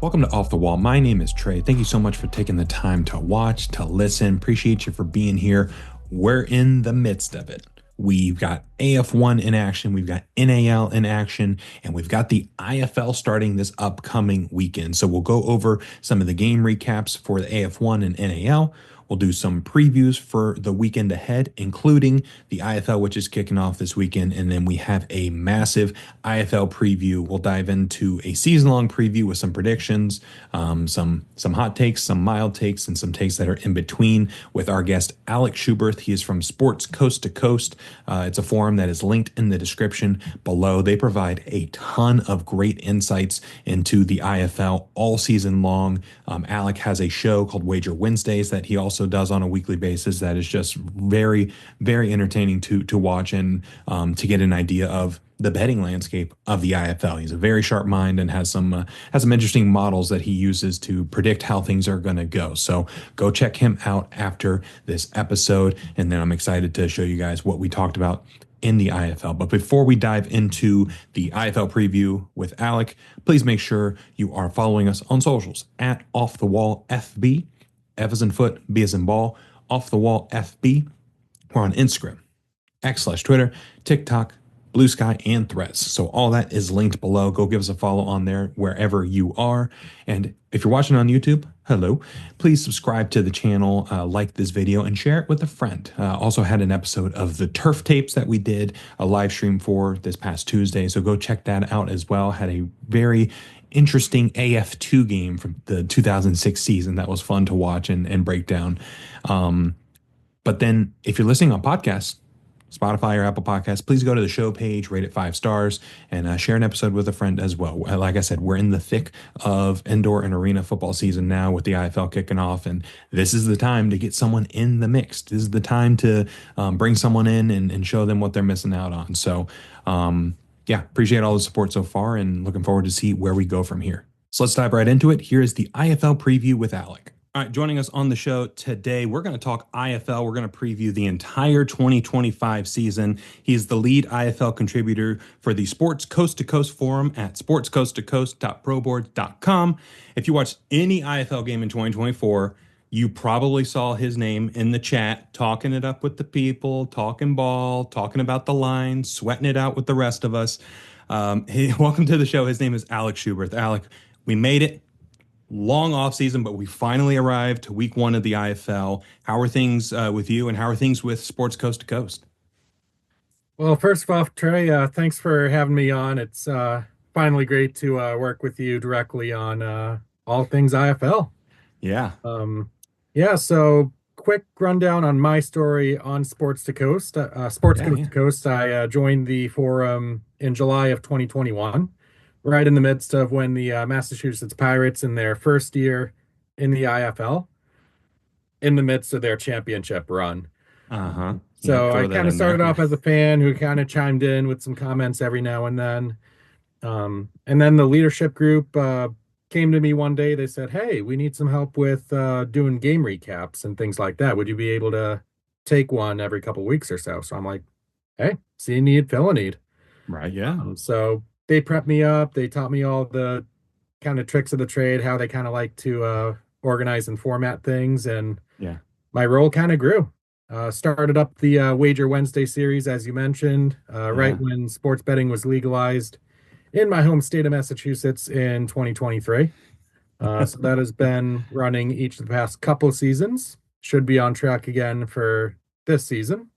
Welcome to Off the Wall. My name is Trey. Thank you so much for taking the time to watch, to listen. Appreciate you for being here. We're in the midst of it. We've got AF1 in action, we've got NAL in action, and we've got the IFL starting this upcoming weekend. So we'll go over some of the game recaps for the AF1 and NAL. We'll do some previews for the weekend ahead, including the IFL, which is kicking off this weekend. And then we have a massive IFL preview. We'll dive into a season-long preview with some predictions, some hot takes, some mild takes, and some takes that are in between with our guest, Alec Schuberth. He is from Sports Coast to Coast. It's a forum that is linked in the description below. They provide a ton of great insights into the IFL all season long. Alec has a show called Wager Wednesdays that he also does on a weekly basis that is just very, very entertaining to watch and to get an idea of the betting landscape of the IFL. He's a very sharp mind and has some interesting models that he uses to predict how things are going to go. So go check him out after this episode, and then I'm excited to show you guys what we talked about in the IFL. But before we dive into the IFL preview with Alec, please make sure you are following us on socials at Off the Wall FB. F as in foot, B as in ball, Off the Wall FB. We're on Instagram, X/Twitter, TikTok, Blue Sky, and Threads. So all that is linked below. Go give us a follow on there wherever you are. And if you're watching on YouTube, hello, please subscribe to the channel, like this video, and share it with a friend. Also had an episode of the Turf Tapes that we did a live stream for this past Tuesday. So go check that out as well. Had a very interesting AF2 game from the 2006 season that was fun to watch and break down. But then if you're listening on podcasts, Spotify or Apple Podcasts, please go to the show page, rate it 5 stars, and share an episode with a friend as well. Like I said, we're in the thick of indoor and arena football season now with the IFL kicking off, and this is the time to get someone in the mix. This is the time to bring someone in and show them what they're missing out on. So, yeah, appreciate all the support so far and looking forward to see where we go from here. So let's dive right into it. Here is the IFL preview with Alec. All right, joining us on the show today, we're going to talk IFL. We're going to preview the entire 2025 season. He's the lead IFL contributor for the Sports Coast to Coast forum at sportscoasttocoast.proboards.com. If you watched any IFL game in 2024, you probably saw his name in the chat, talking it up with the people, talking ball, talking about the line, sweating it out with the rest of us. Hey, welcome to the show. His name is Alec Schuberth. Alec, we made it. Long off season, but we finally arrived to week 1 of the IFL. How are things with you, and how are things with Sports Coast to Coast? Well, first off, Trey, thanks for having me on. It's finally great to work with you directly on all things IFL. Yeah. So quick rundown on my story on Sports to Coast. Sports Coast to Coast, I joined the forum in July of 2021. Right in the midst of when the Massachusetts Pirates in their first year in the IFL, in the midst of their championship run. So I kind of started off as a fan who kind of chimed in with some comments every now and then. And then the leadership group came to me one day. They said, hey, we need some help with doing game recaps and things like that. Would you be able to take one every couple weeks or so? So I'm like, hey, see a need, fill a need. Right, yeah. So they prepped me up. They taught me all the kind of tricks of the trade, how they kind of like to organize and format things. And my role kind of grew. Started up the Wager Wednesday series, as you mentioned, right when sports betting was legalized in my home state of Massachusetts in 2023. So that has been running each of the past couple seasons. Should be on track again for this season.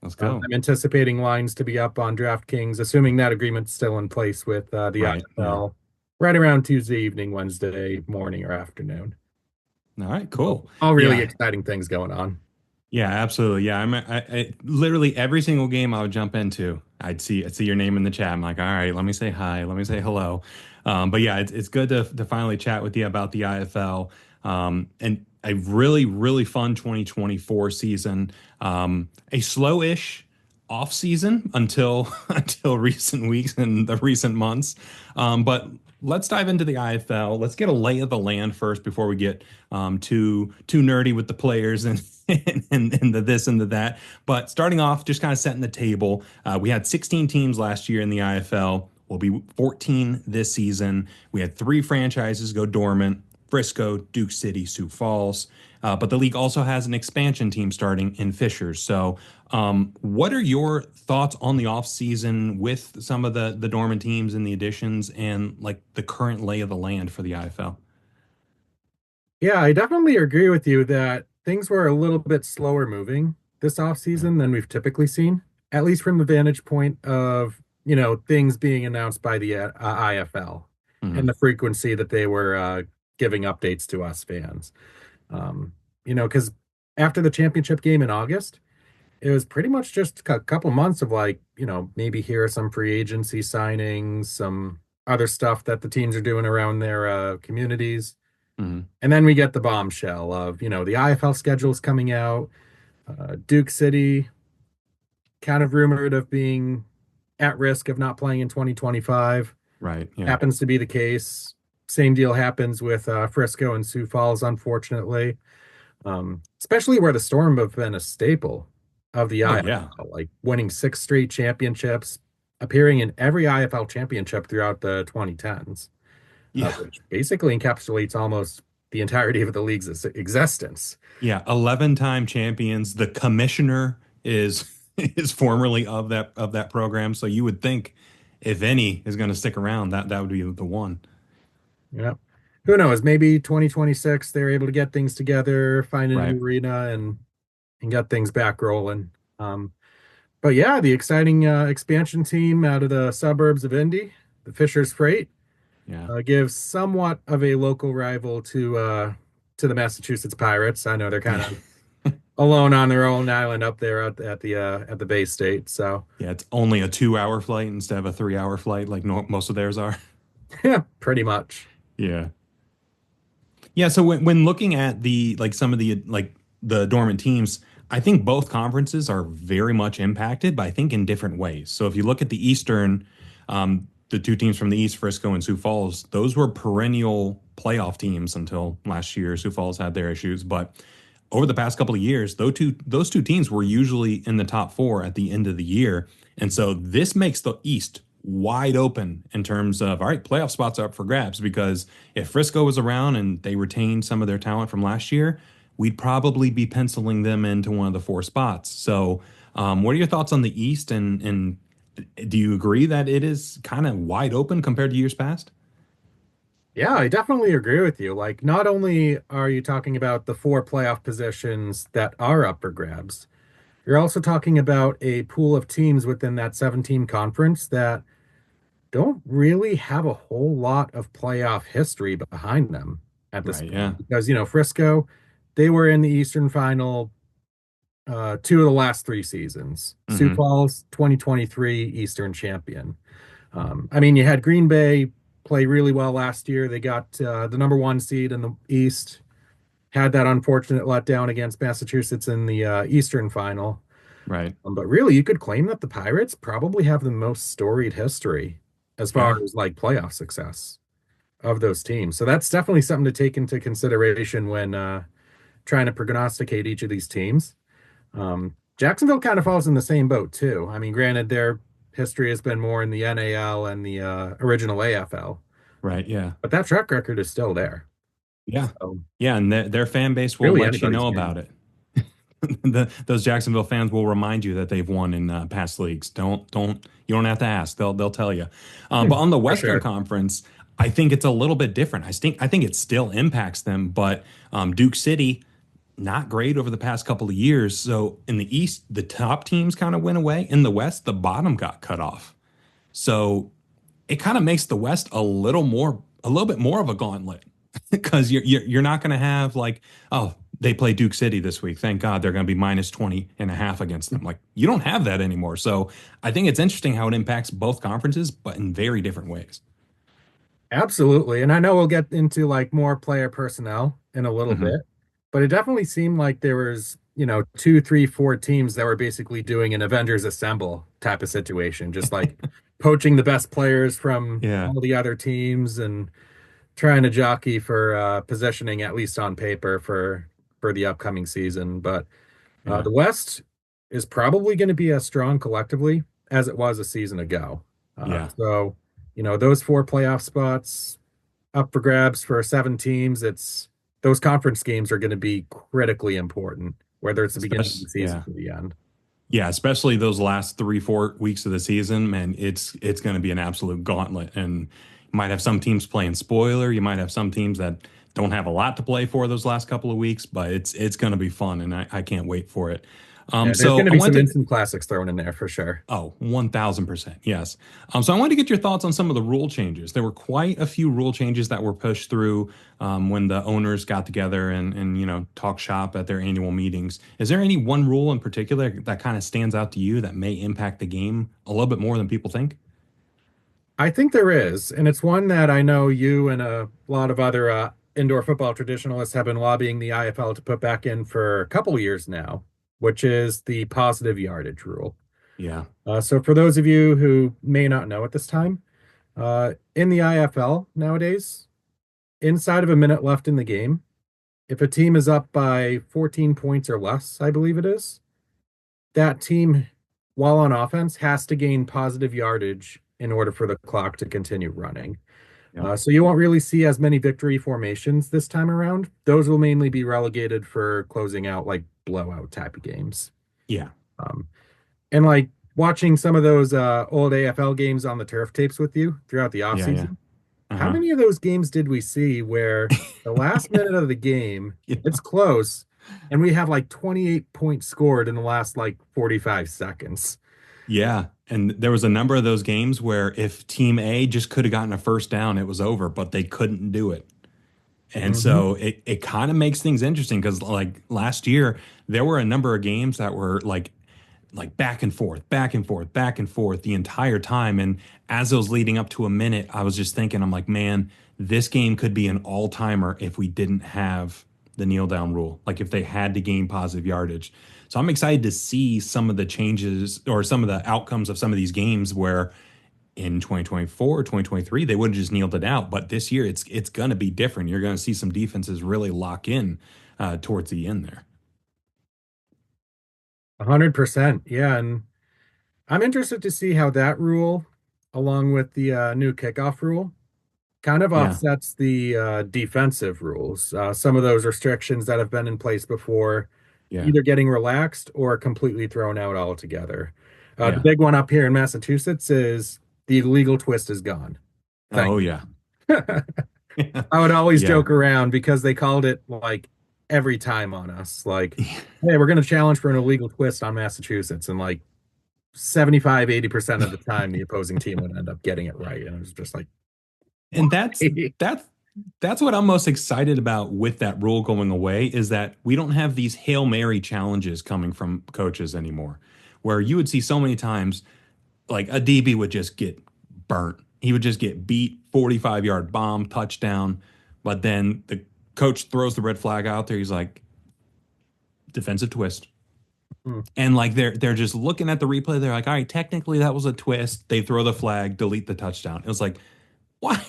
Let's go. I'm anticipating lines to be up on DraftKings, assuming that agreement's still in place with the IFL, right around Tuesday evening, Wednesday morning or afternoon. All right, cool. All really exciting things going on. Yeah, absolutely. Yeah, I literally every single game I would jump into, I'd see your name in the chat. I'm like, all right, let me say hi, let me say hello. But yeah, it's good to finally chat with you about the IFL. And a really, really fun 2024 season. A slow-ish off season until recent weeks and the recent months. But let's dive into the IFL. Let's get a lay of the land first before we get too nerdy with the players and the this and the that. But starting off, just kind of setting the table. We had 16 teams last year in the IFL. will be 14 this season. We had three franchises go dormant: Frisco, Duke City, Sioux Falls. But the league also has an expansion team starting in Fishers. So, what are your thoughts on the offseason with some of the dormant teams and the additions and like the current lay of the land for the IFL? Yeah, I definitely agree with you that things were a little bit slower moving this Right. offseason than we've typically seen, at least from the vantage point of, things being announced by the IFL and Hmm. the frequency that they were giving updates to us fans. Because after the championship game in August, it was pretty much just a couple months of like, maybe here are some free agency signings, some other stuff that the teams are doing around their communities. Hmm. And then we get the bombshell of, the IFL schedules coming out. Duke City kind of rumored of being at risk of not playing in 2025. Right. Yeah. Happens to be the case. Same deal happens with Frisco and Sioux Falls, unfortunately. Especially where the Storm have been a staple of the Oh, yeah. IFL, like winning six straight championships, appearing in every IFL championship throughout the 2010s, Yeah. which basically encapsulates almost the entirety of the league's existence. Yeah. 11-time champions. The commissioner is is formerly of that program. So you would think if any is going to stick around, that would be the one. Yeah. Who knows? Maybe 2026 they're able to get things together, find a Right. new arena, and get things back rolling. But yeah, the exciting expansion team out of the suburbs of Indy, the Fishers Freight, Yeah. gives somewhat of a local rival to the Massachusetts Pirates. I know they're kind Yeah. of alone on their own island up there at the Bay State. So Yeah. It's only a 2-hour flight instead of a 3-hour flight, like no, most of theirs are. yeah, pretty much. Yeah. Yeah, so when looking at the like some of the like the dormant teams, I think both conferences are very much impacted, but I think in different ways. So if you look at the Eastern, the two teams from the East, Frisco and Sioux Falls, those were perennial playoff teams until last year. Sioux Falls had their issues, but over the past couple of years, those two teams were usually in the top four at the end of the year. And so this makes the East wide open in terms of, all right, playoff spots are up for grabs because if Frisco was around and they retained some of their talent from last year, we'd probably be penciling them into one of the four spots. So, what are your thoughts on the East? And do you agree that it is kind of wide open compared to years past? Yeah, I definitely agree with you. Like, not only are you talking about the four playoff positions that are up for grabs, you're also talking about a pool of teams within that 7-team conference that don't really have a whole lot of playoff history behind them at this Right. Yeah. point. Because, Frisco, they were in the Eastern Final two of the last three seasons. Sioux Hmm. Falls, 2023 Eastern champion. I mean, you had Green Bay play really well last year. They got the number one seed in the East, had that unfortunate letdown against Massachusetts in the Eastern Final. Right. But really, you could claim that the Pirates probably have the most storied history as far Yeah. as like playoff success of those teams. So that's definitely something to take into consideration when trying to prognosticate each of these teams. Jacksonville kind of falls in the same boat too. I mean, granted, their history has been more in the NAL and the original AFL, Right. Yeah. but that track record is still there. Yeah. So Yeah. And their fan base will really, let you anybody's know game. about it. Those Jacksonville fans will remind you that they've won in past leagues. You don't have to ask. They'll tell you. But on the For Western sure. Conference, I think it's a little bit different. I think it still impacts them, but Duke City not great over the past couple of years. So in the East, the top teams kind of went away. In the West, the bottom got cut off. So it kind of makes the West a little bit more of a gauntlet because you're not going to have like, oh, they play Duke City this week. Thank God they're going to be minus 20 and a half against them. Like you don't have that anymore. So I think it's interesting how it impacts both conferences, but in very different ways. Absolutely. And I know we'll get into like more player personnel in a little Hmm. bit, but it definitely seemed like there was, two, three, four teams that were basically doing an Avengers Assemble type of situation, just like poaching the best players from Yeah. all the other teams and trying to jockey for positioning, at least on paper, for the upcoming season. But Yeah. the West is probably going to be as strong collectively as it was a season ago. Yeah. So those four playoff spots up for grabs for 7 teams. It's those conference games are going to be critically important, whether it's the beginning of Especially, the season yeah. or the end. Yeah, especially those last 3, 4 weeks of the season, man, it's going to be an absolute gauntlet. And you might have some teams playing spoiler. You might have some teams that don't have a lot to play for those last couple of weeks, but it's going to be fun, and I can't wait for it. Yeah, there's going So to I be want some to instant classics thrown in there for sure. Oh, 1000%. Yes. So I wanted to get your thoughts on some of the rule changes. There were quite a few rule changes that were pushed through when the owners got together and talk shop at their annual meetings. Is there any one rule in particular that kind of stands out to you that may impact the game a little bit more than people think? I think there is, and it's one that I know you and a lot of other indoor football traditionalists have been lobbying the IFL to put back in for a couple of years now, which is the positive yardage rule. Yeah. So for those of you who may not know at this time, in the IFL nowadays, inside of a minute left in the game, if a team is up by 14 points or less, I believe it is, that team, while on offense, has to gain positive yardage in order for the clock to continue running. Yeah. So you won't really see as many victory formations this time around. Those will mainly be relegated for closing out like blowout type of games. Yeah. Um, and like watching some of those old AFL games on the turf tapes with you throughout the Yeah. Yeah. offseason, how Uh-huh. many of those games did we see where the last minute of the game, Yeah. it's close, and we have like 28 points scored in the last like 45 seconds? Yeah. And there was a number of those games where if Team A just could have gotten a first down, it was over, but they couldn't do it. And Hmm. so it kind of makes things interesting because like last year there were a number of games that were like back and forth, back and forth, back and forth the entire time. And as it was leading up to a minute, I was just thinking, I'm like, man, this game could be an all-timer if we didn't have the kneel down rule, like if they had to gain positive yardage. So I'm excited to see some of the changes or some of the outcomes of some of these games where in 2024, 2023, they would have just kneeled it out. But this year, it's going to be different. You're going to see some defenses really lock in towards the end there. 100%. Yeah. And I'm interested to see how that rule, along with the new kickoff rule, kind of Yeah, offsets the defensive rules. Some of those restrictions that have been in place before yeah, either getting relaxed or completely thrown out altogether. The yeah. big one up here in Massachusetts is the illegal twist is gone. Oh, Thank yeah. you. I would always Yeah. joke around because they called it like every time on us, like, hey, we're going to challenge for an illegal twist on Massachusetts. And like 75, 80% of the time, the opposing team would end up getting it right. And it was just like, why? And that's that's what I'm most excited about with that rule going away is that we don't have these Hail Mary challenges coming from coaches anymore, where you would see so many times like a DB would just get burnt. He would just get beat, 45-yard bomb, touchdown. But then the coach throws the red flag out there. He's like, defensive twist. Hmm. And like they're just looking at the replay. They're like, all right, technically that was a twist. They throw the flag, delete the touchdown. It was like, why?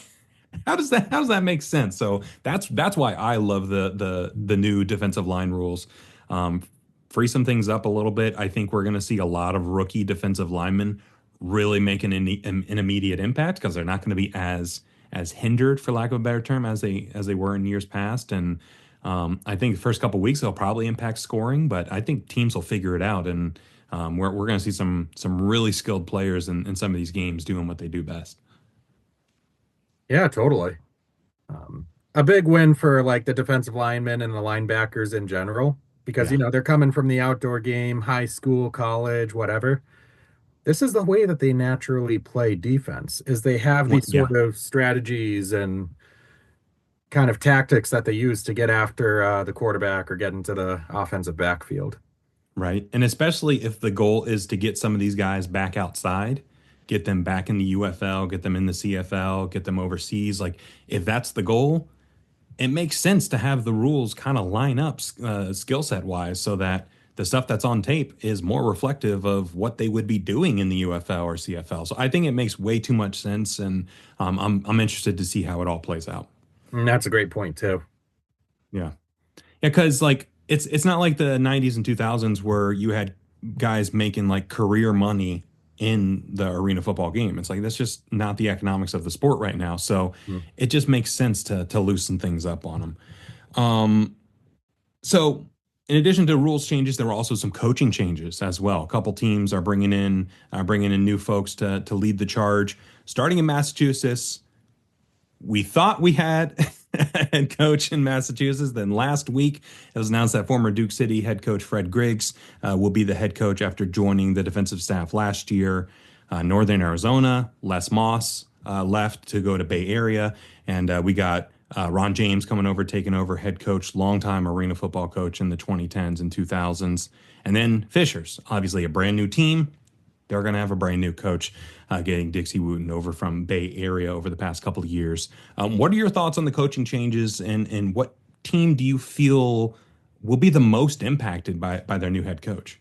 How does that make sense? So that's why I love the new defensive line rules. Um, Free some things up a little bit. I think we're going to see a lot of rookie defensive linemen really making an immediate impact because they're not going to be as hindered, for lack of a better term, as they were in years past. And I think the first couple weeks they'll probably impact scoring, but I think teams will figure it out, and we're going to see some really skilled players in some of these games doing what they do best. Yeah, totally. A big win for like the defensive linemen and the linebackers in general, because Yeah, they're coming from the outdoor game, high school, college, whatever. This is the way that they naturally play defense, is they have these Yeah. sort of strategies and kind of tactics that they use to get after the quarterback or get into the offensive backfield. Right. And especially if the goal is to get some of these guys back outside, get them back in the UFL, get them in the CFL, get them overseas. Like, if that's the goal, it makes sense to have the rules kind of line up skill set wise so that the stuff that's on tape is more reflective of what they would be doing in the UFL or CFL. So I think it makes way too much sense. And I'm interested to see how it all plays out. And that's a great point too. Yeah. Yeah, because like it's not like the 90s and 2000s where you had guys making like career money in the arena football game. It's like that's just not the economics of the sport right now. So Mm. it just makes sense to loosen things up on them. Um, so in addition to rules changes, there were also some coaching changes as well. A couple teams are bringing in new folks to lead the charge. Starting in Massachusetts, we thought we had a head coach in Massachusetts. Then last week, it was announced that former Duke City head coach Fred Griggs will be the head coach after joining the defensive staff last year. Northern Arizona, Les Moss left to go to Bay Area, and we got Ron James coming over, taking over head coach, longtime arena football coach in the 2010s and 2000s. And then Fishers, obviously a brand new team. They're going to have a brand new coach getting Dixie Wooten over from Bay Area over the past couple of years. What are your thoughts on the coaching changes, and what team do you feel will be the most impacted by their new head coach?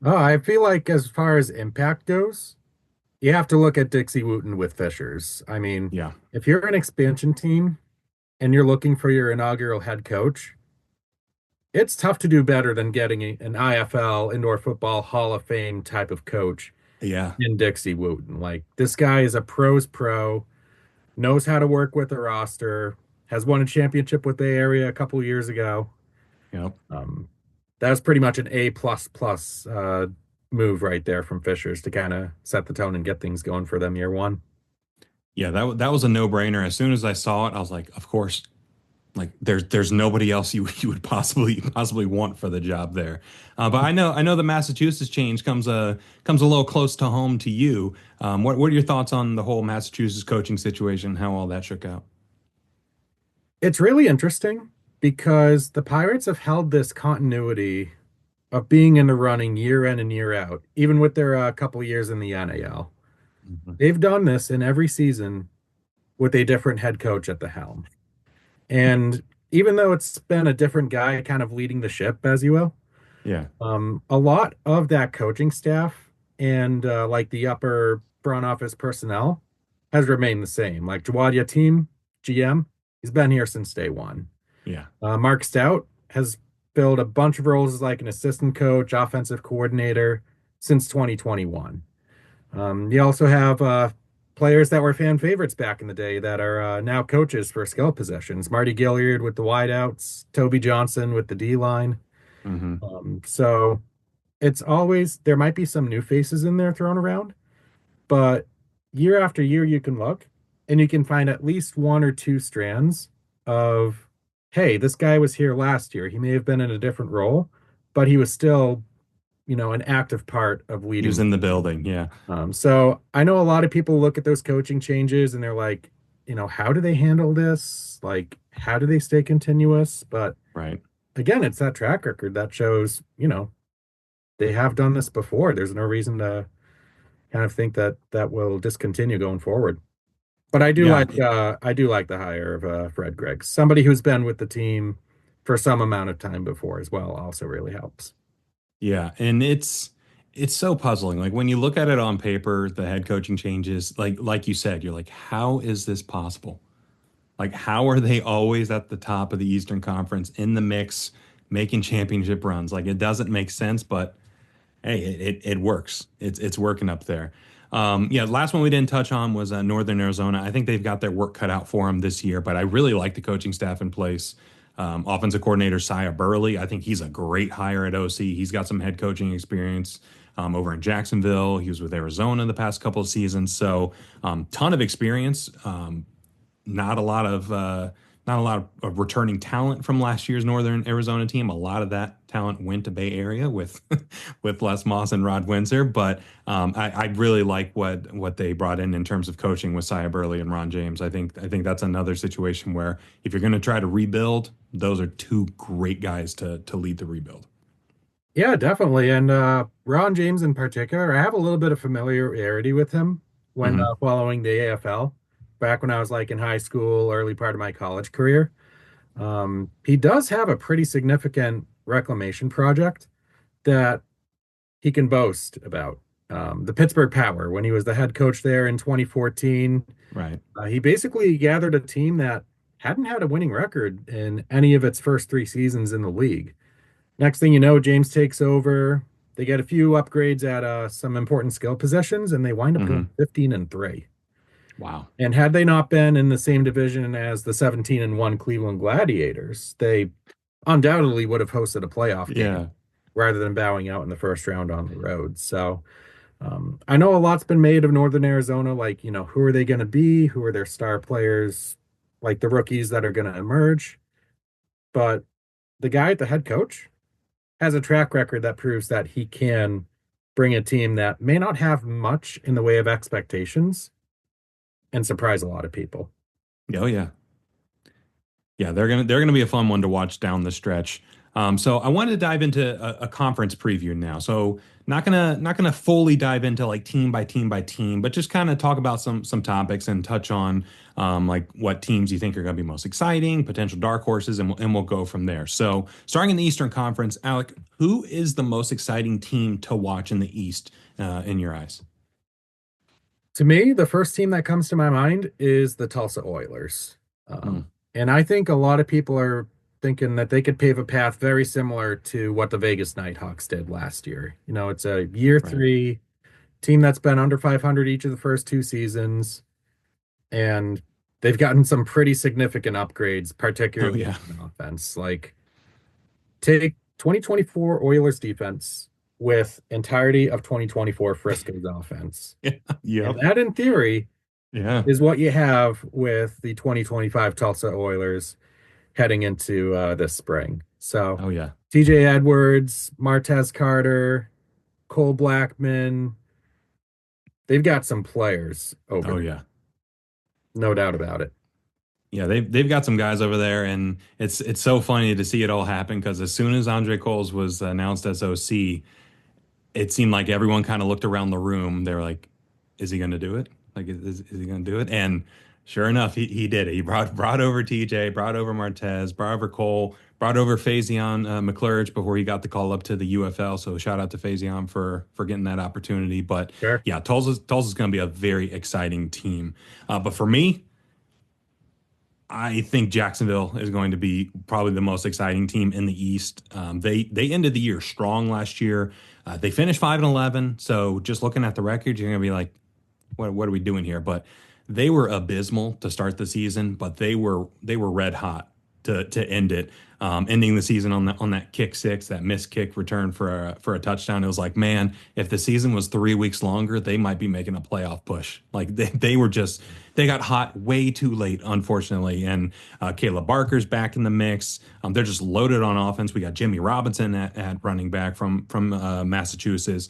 Oh, I feel like as far as impact goes, you have to look at Dixie Wooten with Fishers. I mean, Yeah, if you're an expansion team and you're looking for your inaugural head coach, it's tough to do better than getting an IFL indoor football Hall of Fame type of coach yeah, in Dixie Wooten. Like this guy is a pro's pro, knows how to work with a roster, has won a championship with Bay Area a couple years ago. yep. Um, that was pretty much an A plus plus move right there from Fishers to kind of set the tone and get things going for them year one. Yeah, that was a no-brainer. As soon as I saw it, I was like, of course, like there's nobody else you would possibly want for the job there. But I know the Massachusetts change comes a little close to home to you. What are your thoughts on the whole Massachusetts coaching situation, how all that shook out? It's really interesting because the Pirates have held this continuity of being in the running year in and year out, even with their couple of years in the NAL. Mhm. They've done this in every season with a different head coach at the helm. And even though it's been a different guy kind of leading the ship, as you will, Yeah, a lot of that coaching staff and like the upper front office personnel has remained the same. Like Jawad team GM, he's been here since day one. yeah. Mark Stout has filled a bunch of roles as like an assistant coach, offensive coordinator since 2021. You also have players that were fan favorites back in the day that are now coaches for skill positions. Marty Gilliard with the wideouts, Toby Johnson with the D line. Hmm. So it's always there might be some new faces in there thrown around, but year after year you can look and you can find at least one or two strands of, hey, this guy was here last year. He may have been in a different role, but he was still, an active part of He was leading. in the building. Yeah, So I know a lot of people look at those coaching changes and they're like, how do they handle this? Like, how do they stay continuous? But right. again, it's that track record that shows, they have done this before. There's no reason to kind of think that that will discontinue going forward. But Yeah, I do like the hire of Fred Greggs, somebody who's been with the team for some amount of time before as well. Also really helps. yeah, and it's so puzzling. Like when you look at it on paper, the head coaching changes, like you said, you're like, how is this possible? Like, how are they always at the top of the Eastern Conference in the mix, making championship runs? Like, it doesn't make sense, but hey, it works. It's working up there. Yeah, last one we didn't touch on was Northern Arizona. I think they've got their work cut out for them this year, but I really like the coaching staff in place. Offensive coordinator Sia Burley, I think he's a great hire at OC. He's got some head coaching experience over in Jacksonville. He was with Arizona the past couple of seasons, so ton of experience. Not a lot of not a lot of returning talent from last year's Northern Arizona team. A lot of that talent went to Bay Area with with Les Moss and Rod Windsor, but I really like what they brought in terms of coaching with Sia Burley and Ron James. I think that's another situation where if you're going to try to rebuild, those are two great guys to lead the rebuild. Yeah, definitely. And Ron James in particular, I have a little bit of familiarity with him when Hmm. following the AFL back when I was like in high school, early part of my college career. He does have a pretty significant reclamation project that he can boast about. The Pittsburgh Power, when he was the head coach there in 2014, Right. he basically gathered a team that hadn't had a winning record in any of its first three seasons in the league. Next thing you know, James takes over. They get a few upgrades at some important skill positions, and they wind up going Hmm. 15-3. Wow. And had they not been in the same division as the 17-1 Cleveland Gladiators, they undoubtedly would have hosted a playoff game Yeah. rather than bowing out in the first round on the road. So I know a lot's been made of Northern Arizona, like, who are they going to be? Who are their star players, like the rookies that are going to emerge? But the guy at the head coach has a track record that proves that he can bring a team that may not have much in the way of expectations and surprise a lot of people. Oh yeah. Yeah, they're gonna be a fun one to watch down the stretch. So I wanted to dive into a conference preview now. So not gonna fully dive into like team by team by team, but just kind of talk about some topics and touch on like what teams you think are gonna be most exciting, potential dark horses, and we'll go from there. So starting in the Eastern Conference, Alec, who is the most exciting team to watch in the East in your eyes? To me, the first team that comes to my mind is the Tulsa Oilers. Hmm, And I think a lot of people are thinking that they could pave a path very similar to what the Vegas Nighthawks did last year. It's a year right. three team that's been under 500 each of the first two seasons, and they've gotten some pretty significant upgrades, Oh particularly yeah. on offense. Like, take 2024 Oilers defense with entirety of 2024 Frisco's offense. And Yep. that, in theory, Yeah. is what you have with the 2025 Tulsa Oilers heading into this spring. So Oh yeah. TJ Edwards, Martez Carter, Cole Blackman, they've got some players over Oh there. yeah. No doubt about it. Yeah, they've got some guys over there, and it's so funny to see it all happen because as soon as Andre Coles was announced as OC, it seemed like everyone kind of looked around the room. They were like, "Is he going to do it? Like, is he going to do it?" And sure enough, he did it. He brought over TJ, brought over Martez, brought over Cole, brought over Faison McClurge before he got the call up to the UFL. So shout out to Faison for getting that opportunity. But Sure. yeah, Tulsa's going to be a very exciting team. But for me, I think Jacksonville is going to be probably the most exciting team in the East. They ended the year strong last year. They finished 5-11. So just looking at the record, you're gonna be like, what are we doing here? But they were abysmal to start the season, but they were red hot to end it. Ending the season on that kick six, that missed kick return for a touchdown. It was like, man, if the season was 3 weeks longer, they might be making a playoff push. Like they got hot way too late, unfortunately. And Caleb Barker's back in the mix. They're just loaded on offense. We got Jimmy Robinson at running back from Massachusetts.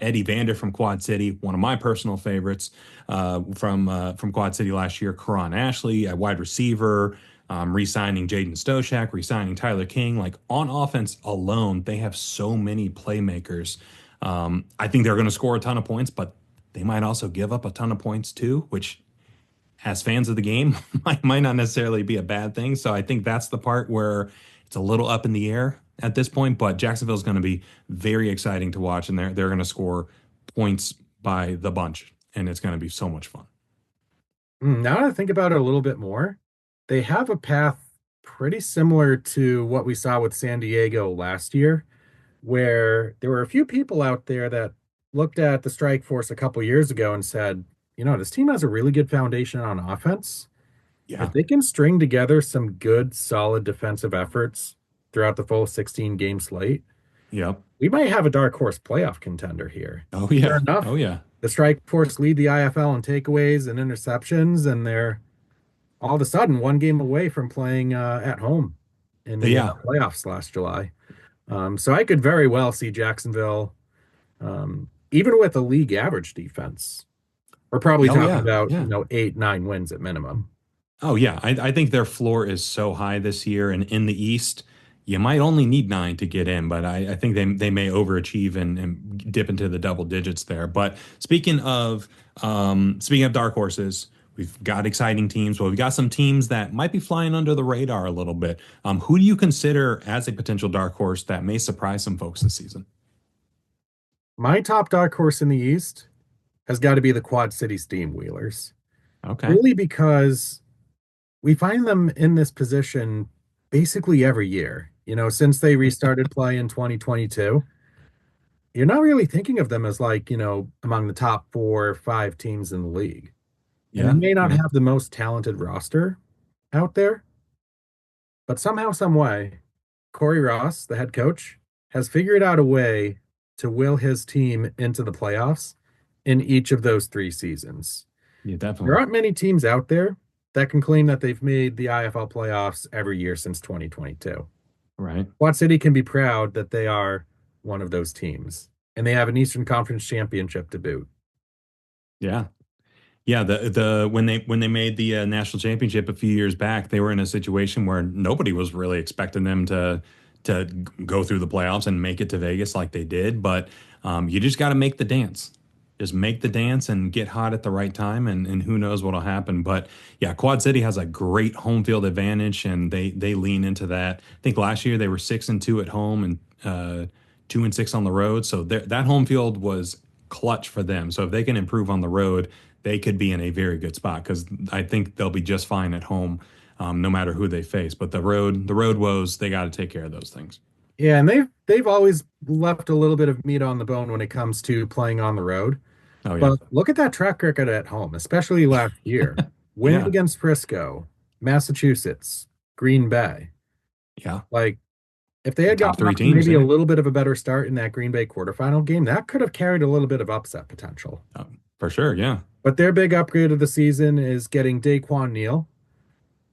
Eddie Vander from Quad City, one of my personal favorites from Quad City last year. Karan Ashley, a wide receiver, re-signing Jaden Stoshak, re-signing Tyler King. Like on offense alone, they have so many playmakers. I think they're going to score a ton of points, but they might also give up a ton of points too, which as fans of the game might not necessarily be a bad thing. So I think that's the part where it's a little up in the air at this point. But Jacksonville's going to be very exciting to watch, and they're going to score points by the bunch, and it's going to be so much fun. Now that I think about it a little bit more, they have a path pretty similar to what we saw with San Diego last year, where there were a few people out there that looked at the strike force a couple years ago and said, this team has a really good foundation on offense. If Yeah. they can string together some good, solid defensive efforts throughout the full 16 game slate, Yep. we might have a dark horse playoff contender here. Oh Sure yeah. Oh enough, yeah. the strike force lead the IFL in takeaways and interceptions, and they're all of a sudden one game away from playing at home in the Yeah. playoffs last July. So I could very well see Jacksonville, even with a league average defense. We're probably Oh talking yeah. about, Yeah. 8, 9 wins at minimum. Oh yeah, I think their floor is so high this year, and in the East, you might only need 9 to get in, but I think they may overachieve and dip into the double digits there. But speaking of dark horses, we've got exciting teams. Well, we've got some teams that might be flying under the radar a little bit. Who do you consider as a potential dark horse that may surprise some folks this season? My top dark horse in the East has got to be the Quad City Steam Wheelers, Okay. really because we find them in this position basically every year, since they restarted play in 2022. you're not really thinking of them as like, among the top 4 or 5 teams in the league. And they Yeah, may not yeah, have the most talented roster out there, but somehow, some way, Corey Ross, the head coach, has figured out a way to will his team into the playoffs in each of those 3 seasons. yeah, There definitely. aren't many teams out there that can claim that they've made the IFL playoffs every year since 2022. Right. Quad City can be proud that they are one of those teams, and they have an Eastern Conference championship to boot. Yeah. Yeah, the when they made the national championship a few years back, they were in a situation where nobody was really expecting them to go through the playoffs and make it to Vegas like they did. But you just got to make the dance. Just make the dance and get hot at the right time, and who knows what'll happen. But yeah, Quad City has a great home field advantage, and they lean into that. I think last year they were 6-2 at home and 2-6 on the road. So that home field was clutch for them. So if they can improve on the road, they could be in a very good spot because I think they'll be just fine at home, no matter who they face. But the road woes, they got to take care of those things. Yeah, and they've always left a little bit of meat on the bone when it comes to playing on the road. Oh yeah, But look at that track record at home, especially last year. Winning yeah, against Frisco, Massachusetts, Green Bay. yeah. Like, if they The had top gotten three off to teams maybe a there. little bit of a better start in that Green Bay quarterfinal game, that could have carried a little bit of upset potential. For sure. Yeah. But their big upgrade of the season is getting Daquan Neal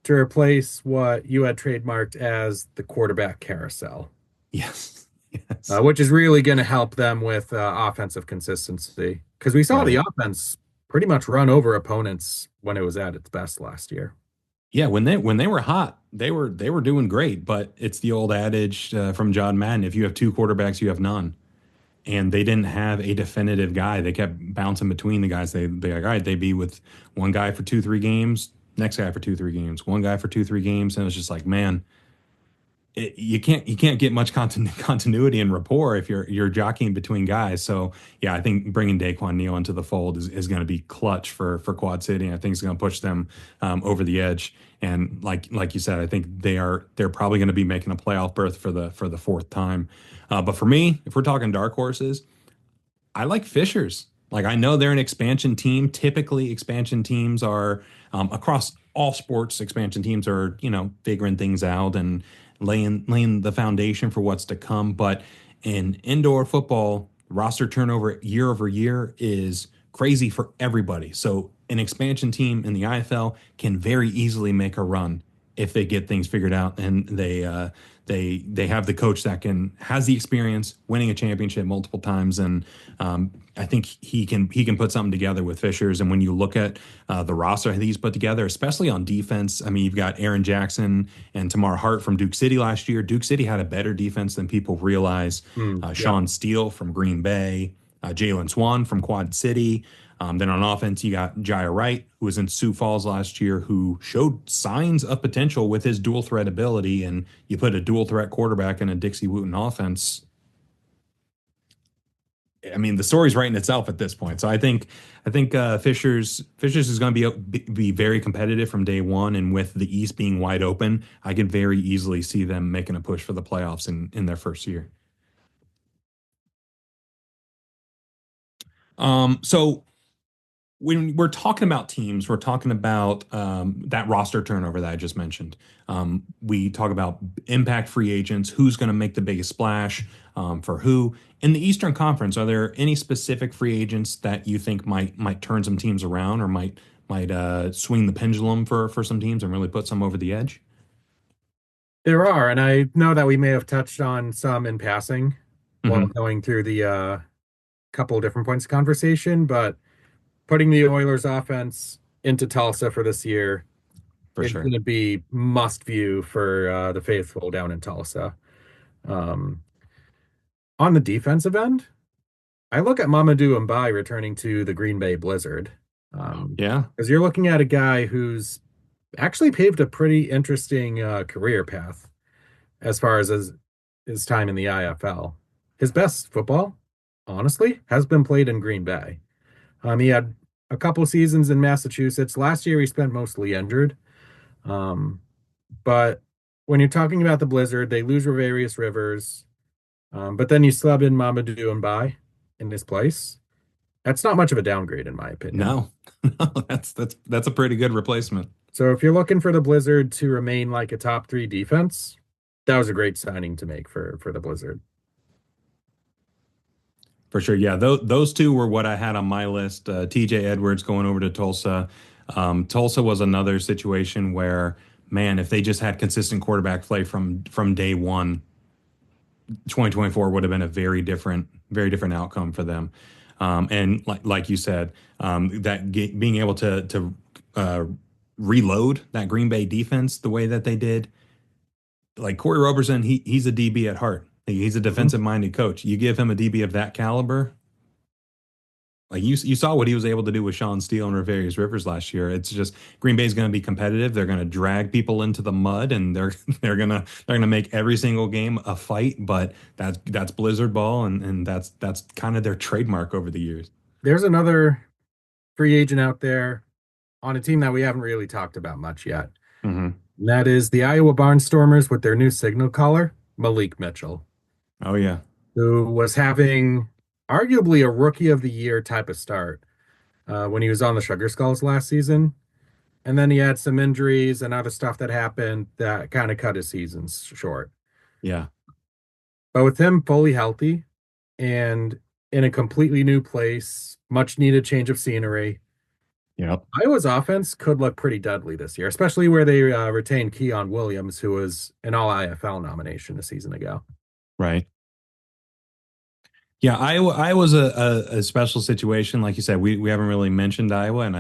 to replace what you had trademarked as the quarterback carousel, Yes. Yes. which is really going to help them with offensive consistency. Because we saw the Right. offense pretty much run over opponents when it was at its best last year. Yeah, when they were hot, they were doing great. But it's the old adage from John Madden: if you have two quarterbacks, you have none. And they didn't have a definitive guy. They kept bouncing between the guys. They like, all right, they'd be with one guy for 2, 3 games, next guy for 2, 3 games, one guy for 2, 3 games, and it was just like, man, you can't get much continuity and rapport if you're jockeying between guys. So yeah, I think bringing Daquan Neal into the fold is going to be clutch for Quad City. I think it's going to push them over the edge. And like you said, I think they're probably going to be making a playoff berth for the fourth time. But for me, if we're talking dark horses, I like Fishers. Like I know they're an expansion team. Typically, expansion teams are across all sports. Expansion teams are figuring things out and laying the foundation for what's to come. But in indoor football, roster turnover year over year is crazy for everybody. So an expansion team in the IFL can very easily make a run if they get things figured out and they have the coach that has the experience winning a championship multiple times, and I think he can put something together with Fishers. And when you look at the roster that he's put together, especially on defense, I mean, you've got Aaron Jackson and Tamar Hart from Duke City last year. Duke City had a better defense than people realize. Yep. Sean Steele from Green Bay, Jalen Swan from Quad City. Then on offense, you got Jaya Wright, who was in Sioux Falls last year, who showed signs of potential with his dual threat ability. And you put a dual threat quarterback in a Dixie Wooten offense. I mean, the story's writing itself at this point. So I think Fishers is going to be very competitive from day one. And with the East being wide open, I can very easily see them making a push for the playoffs in their first year. So when we're talking about teams, we're talking about that roster turnover that I just mentioned. We talk about impact free agents, who's going to make the biggest splash for who. In the Eastern Conference, are there any specific free agents that you think might turn some teams around or might swing the pendulum for some teams and really put some over the edge? There are, and I know that we may have touched on some in passing while Hmm. going through the couple of different points of conversation, but putting the Oilers offense into Tulsa for this year For is going sure. to be must view for the faithful down in Tulsa. Um, on the defensive end, I look at Mamadou Mbai returning to the Green Bay Blizzard. Yeah. Because you're looking at a guy who's actually paved a pretty interesting career path as far as his time in the IFL. His best football, honestly, has been played in Green Bay. He had a couple seasons in Massachusetts. Last year, he spent mostly injured. Um, but when you're talking about the Blizzard, they lose Rivarius Rivers. But then you sub in Mamadou and Bai in his place. That's not much of a downgrade, in my opinion. No, no, that's a pretty good replacement. So if you're looking for the Blizzard to remain like a top three defense, that was a great signing to make for the Blizzard. For sure. Yeah, those two were what I had on my list. TJ Edwards going over to Tulsa. Tulsa was another situation where, man, if they just had consistent quarterback play from day one, 2024 would have been a very different outcome for them. And like you said, being able to reload that Green Bay defense the way that they did, like Corey Roberson, he's a DB at heart. He's a Mhm. defensive minded coach. You give him a DB of that caliber, like you saw what he was able to do with Sean Steele and Riverius Rivers last year. It's just Green Bay's going to be competitive. They're going to drag people into the mud, and they're gonna make every single game a fight. But that's Blizzard ball, and that's kind of their trademark over the years. There's another free agent out there on a team that we haven't really talked about much yet. Hmm. And that is the Iowa Barnstormers with their new signal caller, Malik Mitchell, Oh yeah, who was having arguably a rookie of the year type of start when he was on the Sugar Skulls last season. And then he had some injuries and other stuff that happened that kind of cut his seasons short. yeah, But with him fully healthy and in a completely new place, much needed change of scenery, yep, Iowa's offense could look pretty deadly this year, especially where they retained Keon Williams, who was an all IFL nomination a season ago. right. Yeah, Iowa's a special situation. Like you said, we haven't really mentioned Iowa, and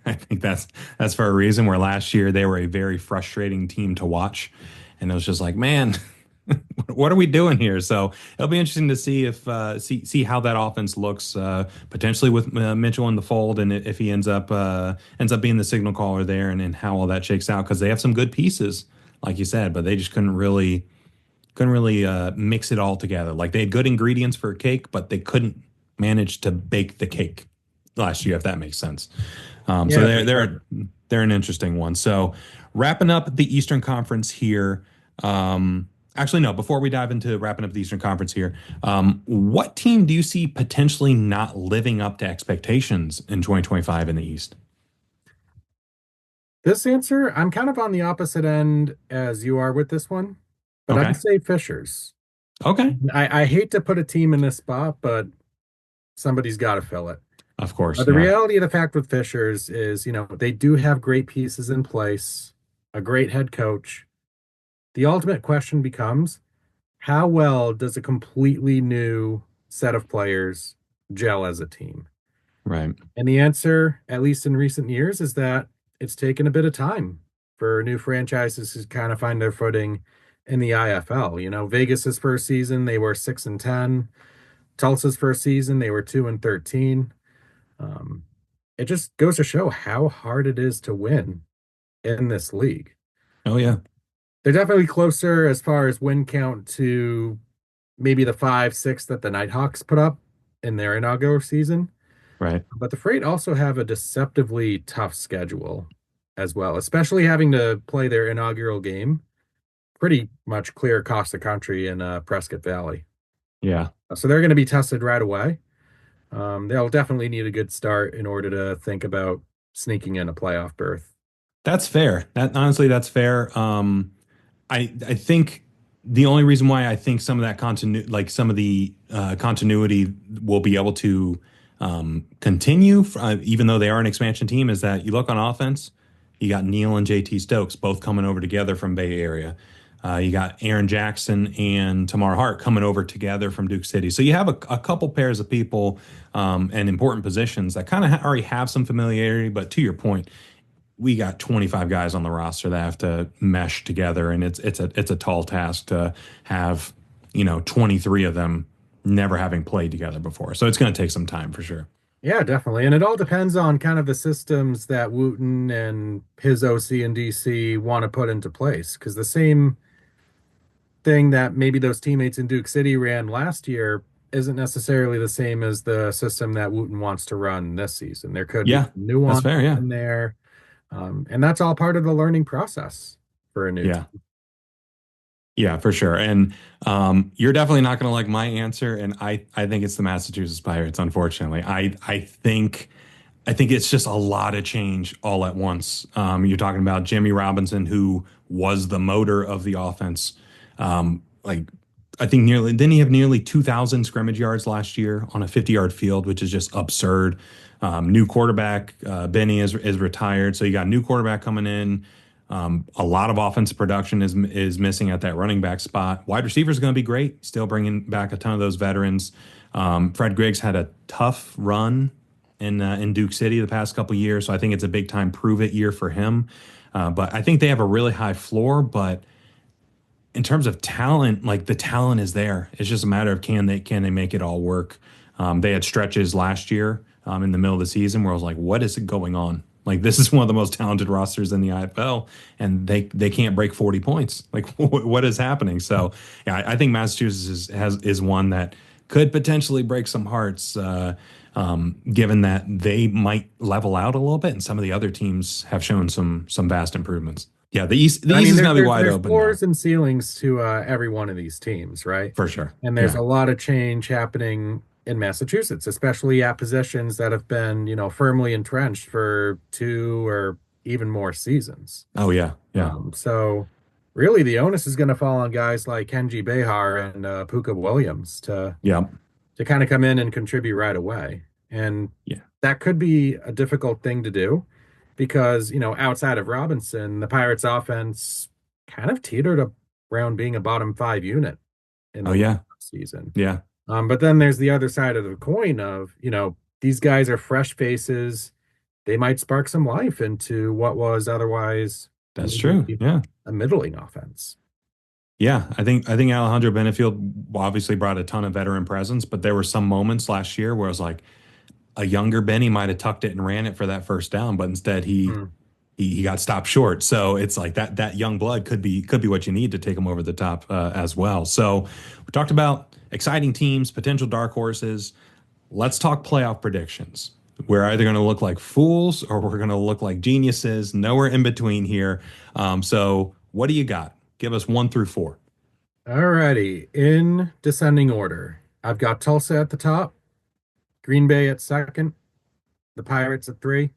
I think that's for a reason. Where last year they were a very frustrating team to watch, and it was just like, man, what are we doing here? So it'll be interesting to see if see how that offense looks potentially with Mitchell in the fold, and if he ends up being the signal caller there, and how all that shakes out because they have some good pieces, like you said, but they just couldn't really mix it all together. Like they had good ingredients for a cake, but they couldn't manage to bake the cake last year, if that makes sense. So Yeah, for they're sure. they're an interesting one. So wrapping up the Eastern Conference here. Actually, no. Before we dive into wrapping up the Eastern Conference here, what team do you see potentially not living up to expectations in 2025 in the East? This answer, I'm kind of on the opposite end as you are with this one, but I'd Okay. say Fishers. Okay. I hate to put a team in this spot, but somebody's got to fill it. Of course. The Yeah. reality of the fact with Fishers is, they do have great pieces in place, a great head coach. The ultimate question becomes, how well does a completely new set of players gel as a team? Right. And the answer, at least in recent years, is that it's taken a bit of time for new franchises to kind of find their footing in the IFL. Vegas's first season, they were 6-10. Tulsa's first season, they were 2-13. Um, it just goes to show how hard it is to win in this league. Oh yeah. They're definitely closer as far as win count to maybe the 5-6 that the Nighthawks put up in their inaugural season. Right. But the Freight also have a deceptively tough schedule as well, especially having to play their inaugural game pretty much clear across the country in Prescott Valley. Yeah. So they're going to be tested right away. They'll definitely need a good start in order to think about sneaking in a playoff berth. That's fair. That's fair. I think the only reason why I think some of that like some of the continuity will be able to continue, even though they are an expansion team, is that you look on offense, you got Neil and JT Stokes both coming over together from Bay Area. You got Aaron Jackson and Tamar Hart coming over together from Duke City. So you have a couple pairs of people and important positions that kind of already have some familiarity. But to your point, we got 25 guys on the roster that have to mesh together, and it's a tall task to have 23 of them never having played together before. So it's going to take some time for sure. Yeah, definitely. And it all depends on kind of the systems that Wooten and his OC and DC want to put into place. Because the same thing that maybe those teammates in Duke City ran last year isn't necessarily the same as the system that Wooten wants to run this season. There could be Yeah, that's nuance fair. Yeah, in there. And that's all part of the learning process for a new yeah. team. Yeah, for sure. And you're definitely not going to like my answer. And I think it's the Massachusetts Pirates, unfortunately. I think it's just a lot of change all at once. You're talking about Jimmy Robinson, who was the motor of the offense. Like, I think nearly, didn't he have nearly 2,000 scrimmage yards last year on a 50-yard field, which is just absurd. New quarterback, Benny is retired. So you got a new quarterback coming in. A lot of offensive production is missing at that running back spot. Wide receiver is going to be great, still bringing back a ton of those veterans. Fred Griggs had a tough run in Duke City the past couple years, so I think it's a big time prove it year for him. But I think they have a really high floor. But in terms of talent, like the talent is there. It's just a matter of can they make it all work. They had stretches last year in the middle of the season where I was like, what is going on? Like this is one of the most talented rosters in the IFL, and they can't break 40 points. Like what is happening? So yeah, I think Massachusetts is one that could potentially break some hearts, given that they might level out a little bit, and some of the other teams have shown some vast improvements. Yeah, the I East mean, is going to be wide there's open though, floors and ceilings to every one of these teams, right? for sure. And there's Yeah. a lot of change happening in Massachusetts, especially at positions that have been, firmly entrenched for two or even more seasons. Oh yeah. Yeah. So really the onus is going to fall on guys like Kenji Behar and Puka Williams Yeah. to kind of come in and contribute right away. And Yeah. that could be a difficult thing to do because, outside of Robinson, the Pirates offense kind of teetered around being a bottom five unit in Oh the yeah. season. Yeah. But then there's the other side of the coin of, these guys are fresh faces. They might spark some life into what was otherwise That's true. maybe Yeah. a middling offense. Yeah. I think Alejandro Benefield obviously brought a ton of veteran presence, but there were some moments last year where I was like, a younger Benny might have tucked it and ran it for that first down, but instead Hmm. he got stopped short. So it's like that young blood could be what you need to take him over the top as well. So we talked about exciting teams, potential dark horses. Let's talk playoff predictions. We're either going to look like fools or we're going to look like geniuses. Nowhere in between here. So what do you got? Give us 1 through 4. Alrighty, in descending order, I've got Tulsa at the top, Green Bay at second, the Pirates at three,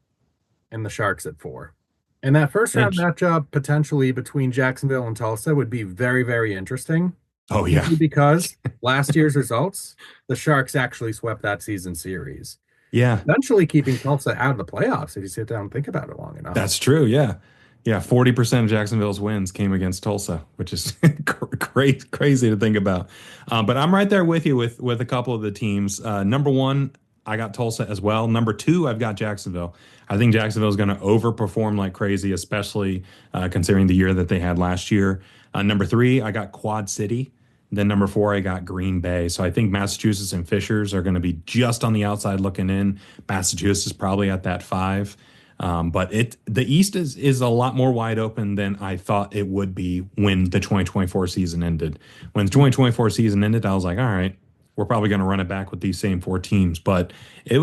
and the Sharks at four. And that first round Inch. matchup potentially between Jacksonville and Tulsa would be very, very interesting, Oh yeah, simply because last year's results, the Sharks actually swept that season series, yeah. eventually keeping Tulsa out of the playoffs if you sit down and think about it long enough. That's true. Yeah. Yeah. 40% of Jacksonville's wins came against Tulsa, which is crazy to think about. But I'm right there with you with a couple of the teams. Number one, I got Tulsa as well. Number two, I've got Jacksonville. I think Jacksonville is going to overperform like crazy, especially considering the year that they had last year. Number three, I got Quad City. Then number four, I got Green Bay. So I think Massachusetts and Fishers are going to be just on the outside looking in. Massachusetts is probably at that five. But the East is a lot more wide open than I thought it would be when the 2024 season ended. When the 2024 season ended, I was like, all right, we're probably going to run it back with these same four teams. But the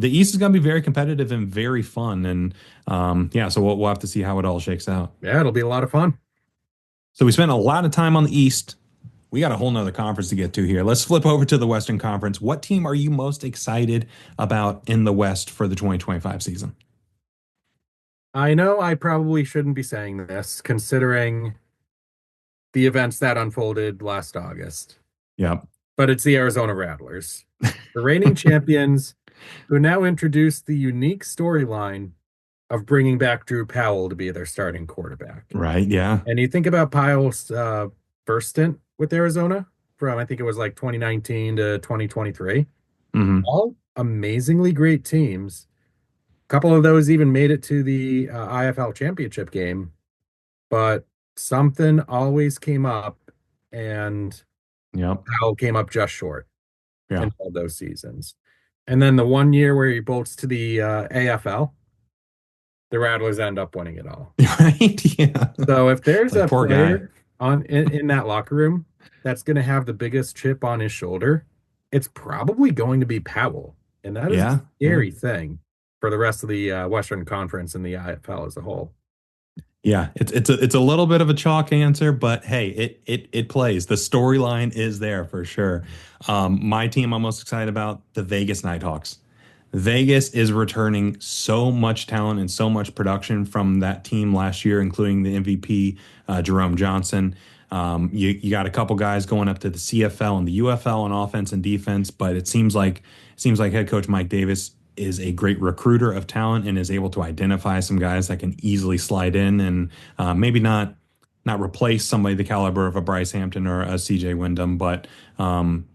East is going to be very competitive and very fun. And yeah, so we'll have to see how it all shakes out. Yeah, it'll be a lot of fun. So we spent a lot of time on the East. We got a whole nother conference to get to here. Let's flip over to the Western Conference. What team are you most excited about in the West for the 2025 season? I know I probably shouldn't be saying this considering the events that unfolded last August, Yep. but it's the Arizona Rattlers, the reigning champions who now introduce the unique storyline of bringing back Drew Powell to be their starting quarterback. Right. Yeah. And you think about Powell's first stint with Arizona from, I think it was like 2019 to 2023, Hmm. all amazingly great teams. A couple of those even made it to the IFL championship game, but something always came up and Yep. Powell came up just short Yeah. in all those seasons. And then the one year where he bolts to the AFL, the Rattlers end up winning it all. Right. Yeah. So if there's Like a poor guy. player in that locker room that's going to have the biggest chip on his shoulder, it's probably going to be Powell. And that is a Yeah. Yeah. scary thing for the rest of the Western Conference and the IFL as a whole. Yeah, it's a little bit of a chalk answer, but hey, it plays. The storyline is there for sure. My team I'm most excited about, the Vegas Nighthawks. Vegas is returning so much talent and so much production from that team last year, including the MVP, Jerome Johnson. You got a couple guys going up to the CFL and the UFL on offense and defense, but it seems like head coach Mike Davis is a great recruiter of talent and is able to identify some guys that can easily slide in and maybe not replace somebody the caliber of a Bryce Hampton or a CJ Wyndham, but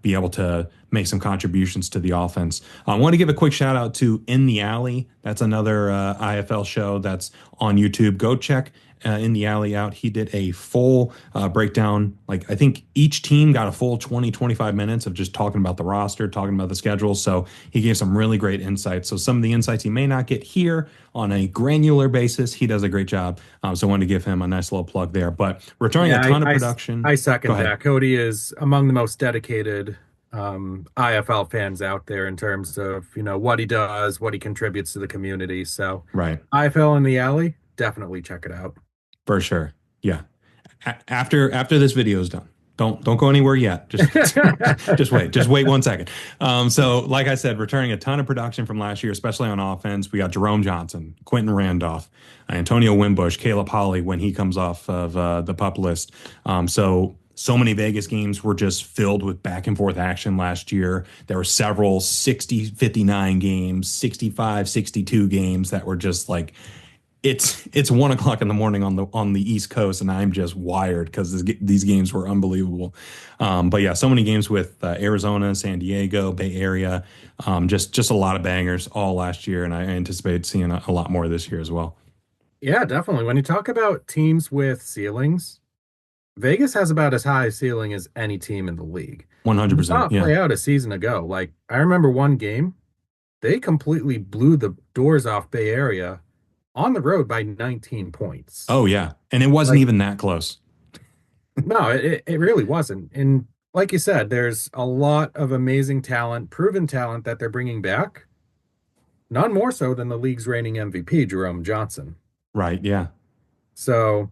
be able to make some contributions to the offense. I want to give a quick shout out to In the Alley. That's another IFL show that's on YouTube. Go check In the Alley out. He did a full breakdown. Like I think each team got a full 20, 25 minutes of just talking about the roster, talking about the schedule. So he gave some really great insights. So some of the insights he may not get here on a granular basis, he does a great job. So I wanted to give him a nice little plug there. But returning a Yeah, ton of I production. Go second ahead. that. Cody is among the most dedicated IFL fans out there in terms of, what he does, what he contributes to the community. So Right. IFL in the Alley, definitely check it out. For sure. Yeah. After this video is done, don't go anywhere yet. Just just wait. Just wait 1 second. So like I said, returning a ton of production from last year, especially on offense. We got Jerome Johnson, Quentin Randolph, Antonio Wimbush, Caleb Holly when he comes off of the pup list. So many Vegas games were just filled with back and forth action last year. There were several 60-59 games, 65-62 games that were just like it's 1 o'clock in the morning on the East Coast, and I'm just wired because these games were unbelievable. But yeah, so many games with Arizona, San Diego, Bay Area, just a lot of bangers all last year, and I anticipate seeing a lot more this year as well. Yeah, definitely. When you talk about teams with ceilings, Vegas has about as high a ceiling as any team in the league. We saw 100%. it Yeah. play out a season ago. Like, I remember one game, they completely blew the doors off Bay Area on the road by 19 points. Oh yeah, and it wasn't Like, even that close. no, it really wasn't. And like you said, there's a lot of amazing talent, proven talent that they're bringing back, none more so than the league's reigning MVP, Jerome Johnson. Right. Yeah. So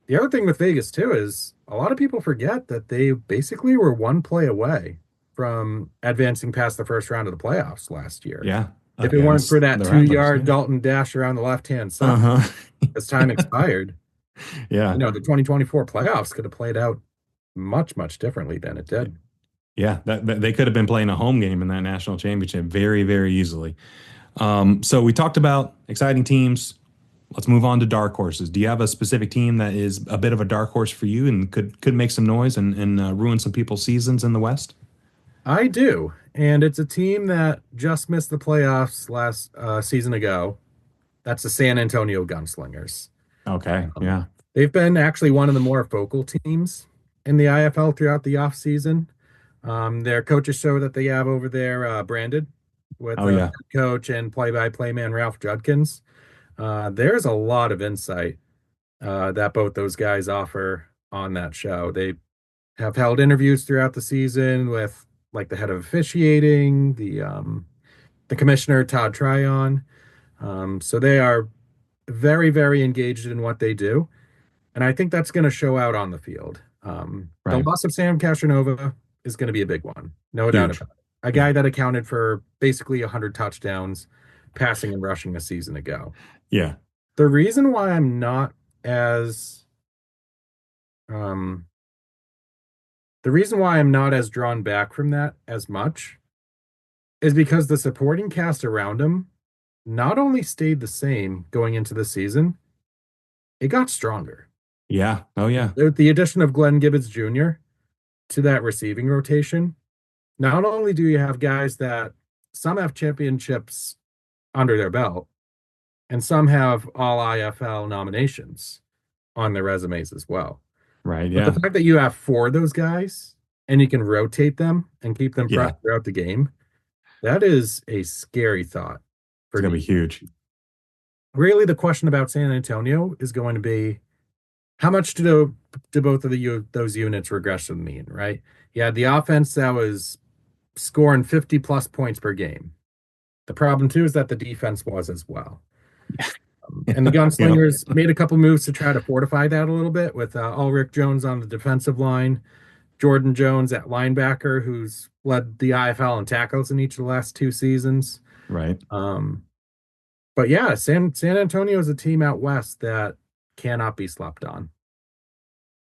the other thing with Vegas too is a lot of people forget that they basically were one play away from advancing past the first round of the playoffs last year. Yeah. If it weren't Against for that the Rattlers. 2 yard Yeah. Dalton dash around the left-hand side Uh-huh. as time expired, Yeah. the 2024 playoffs could have played out much, much differently than it did. Yeah. That they could have been playing a home game in that national championship very, very easily. So we talked about exciting teams. Let's move on to dark horses. Do you have a specific team that is a bit of a dark horse for you and could make some noise and ruin some people's seasons in the West? I do, and it's a team that just missed the playoffs last season ago. That's the San Antonio Gunslingers. Okay, Um, yeah, they've been actually one of the more vocal teams in the IFL throughout the offseason. Their coaches show that they have over there branded with oh yeah, head coach and play-by-play man Ralph Judkins. There's a lot of insight that both those guys offer on that show. They have held interviews throughout the season with like the head of officiating, the commissioner Todd Tryon. So they are very, very engaged in what they do. And I think that's going to show out on the field. The right, loss of Sam Castronova is going to be a big one, no doubt huge, about it. A yeah, guy that accounted for basically 100 touchdowns, passing and rushing a season ago. yeah, The reason why I'm not as um, the reason why I'm not as drawn back from that as much is because the supporting cast around him not only stayed the same going into the season, it got stronger. yeah, oh yeah, The addition of Glenn Gibbons Jr. to that receiving rotation, not only do you have guys that some have championships under their belt, and some have all IFL nominations on their resumes as well. right, But the yeah, fact that you have four of those guys and you can rotate them and keep them fresh yeah, throughout the game, that is a scary thought it's for gonna be D. huge. Really, the question about San Antonio is going to be how much do both of those units regress to the mean, right? You had the offense that was scoring 50 plus points per game. The problem too is that the defense was as well. And the Yep. Gunslingers made a couple moves to try to fortify that a little bit with Ulrich Jones on the defensive line, Jordan Jones at linebacker, who's led the IFL in tackles in each of the last 2 seasons. Right. Um, but yeah, San Antonio is a team out west that cannot be slept on.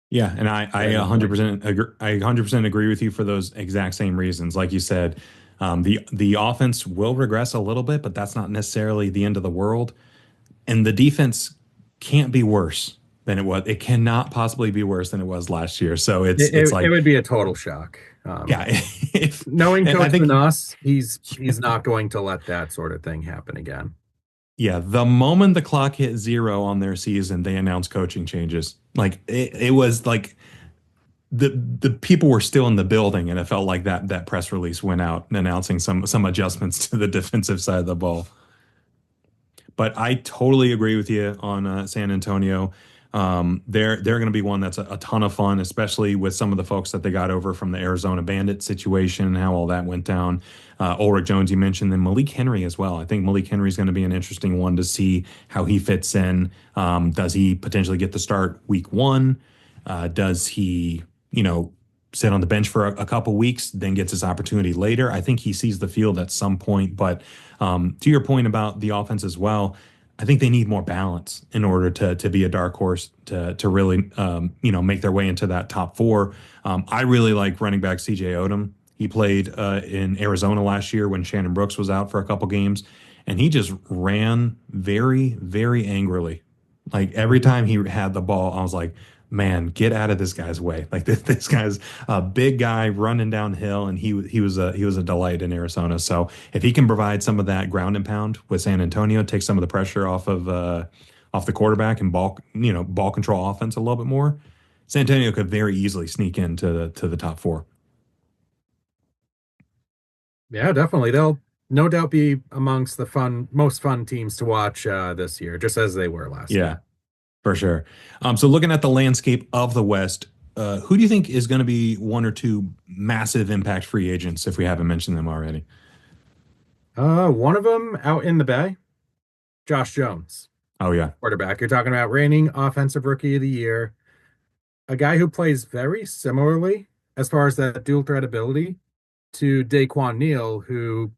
Yeah, and I Right in the mix. 100% agree, I 100% agree with you for those exact same reasons. Like you said, the offense will regress a little bit, but that's not necessarily the end of the world. And the defense can't be worse than it was. It cannot possibly be worse than it was last year. So it's It like, would be a total shock. yeah, if Knowing and I Coach think Manas, he's not going to let that sort of thing happen again. yeah, the moment the clock hit zero on their season, they announced coaching changes. Like it was like the people were still in the building, and it felt like that press release went out announcing some adjustments to the defensive side of the ball. But I totally agree with you on San Antonio. They're going to be one that's a ton of fun, especially with some of the folks that they got over from the Arizona Bandit situation and how all that went down. Ulrich Jones, you mentioned, then Malik Henry as well. I think Malik Henry is going to be an interesting one to see how he fits in. Does he potentially get the start week one? Does he, sit on the bench for a couple weeks, then gets his opportunity later? I think he sees the field at some point, but to your point about the offense as well, I think they need more balance in order to be a dark horse to really make their way into that top four. I really like running back CJ Odom. He played in Arizona last year when Shannon Brooks was out for a couple games, and he just ran very, very angrily. Like every Mhm. time he had the ball, I was like, man, get out of this guy's way. Like this guy's a big guy running downhill, and he was a delight in Arizona. So if he can provide some of that ground and pound with San Antonio, take some of the pressure off the quarterback and ball control offense a little bit more, San Antonio could very easily sneak into the top four. Yeah, definitely. They'll no doubt be amongst the most fun teams to watch this year, just as they were last Yeah, year. for sure. So looking at the landscape of the West, who do you think is going to be one or two massive impact free agents if we haven't mentioned them already? One of them out in the Bay, Josh Jones, Oh yeah, quarterback. You're talking about reigning offensive rookie of the year, a guy who plays very similarly as far as that dual threat ability to Daquan Neal, who,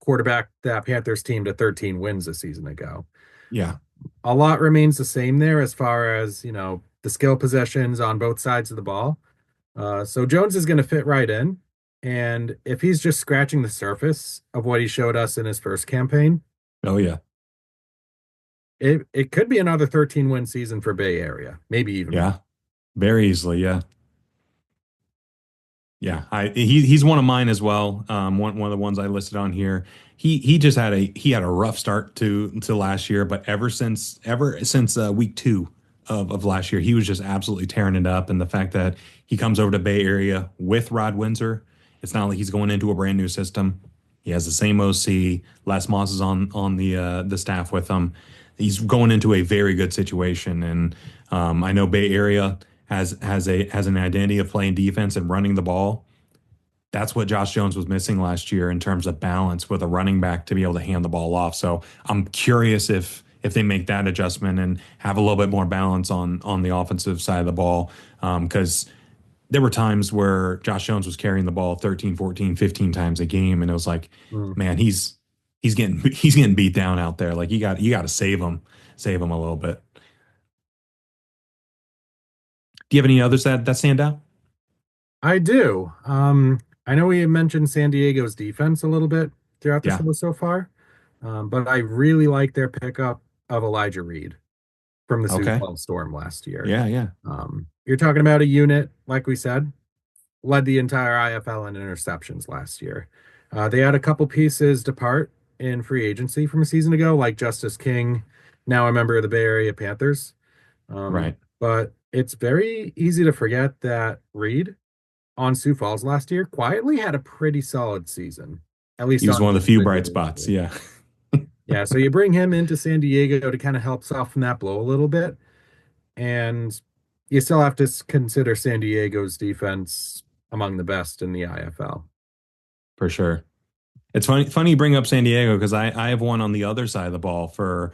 quarterbacked that Panthers team to 13 wins a season ago. yeah. A lot remains the same there as far as, the skill possessions on both sides of the ball. So Jones is going to fit right in. And if he's just scratching the surface of what he showed us in his first campaign, Oh yeah. it could be another 13 win season for Bay Area, maybe even more. Yeah, very easily. Yeah, yeah. He's one of mine as well. One of the ones I listed on here. He just had a rough start to last year, but ever since week two of last year, he was just absolutely tearing it up. And the fact that he comes over to Bay Area with Rod Windsor, it's not like he's going into a brand new system. He has the same OC. Les Moss is on the staff with him. He's going into a very good situation, and I know Bay Area has an identity of playing defense and running the ball. That's what Josh Jones was missing last year in terms of balance with a running back to be able to hand the ball off. So I'm curious if they make that adjustment and have a little bit more balance on the offensive side of the ball. Because there were times where Josh Jones was carrying the ball 13, 14, 15 times a game, and it was like, Mm. man, he's getting beat down out there. Like you got to save him a little bit. Do you have any others that stand out? I do. I know we mentioned San Diego's defense a little bit throughout the Yeah. show so far, but I really like their pickup of Elijah Reed from the Sioux Okay. Falls Storm last year. Yeah, yeah. You're talking about a unit, like we said, led the entire IFL in interceptions last year. They had a couple pieces depart in free agency from a season ago, like Justice King, now a member of the Bay Area Panthers. Right. But it's very easy to forget that Reed on Sioux Falls last year quietly had a pretty solid season, at He least was on one of the few bright individual spots. level. Yeah, Yeah, so you bring him into San Diego to kind of help soften that blow a little bit, and you still have to consider San Diego's defense among the best in the IFL. for sure. It's funny you bring up San Diego because I have one on the other side of the ball for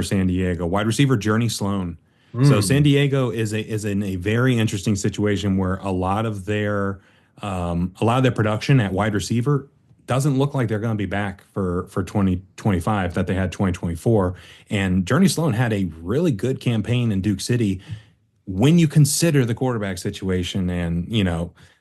San Diego. Wide receiver Journey Sloan. So San Hmm. Diego is in a very interesting situation where a lot of their production at wide receiver doesn't look like they're going to be back for 2025 that they had 2024. And Journey Sloan had a really good campaign in Duke City when you consider the quarterback situation. And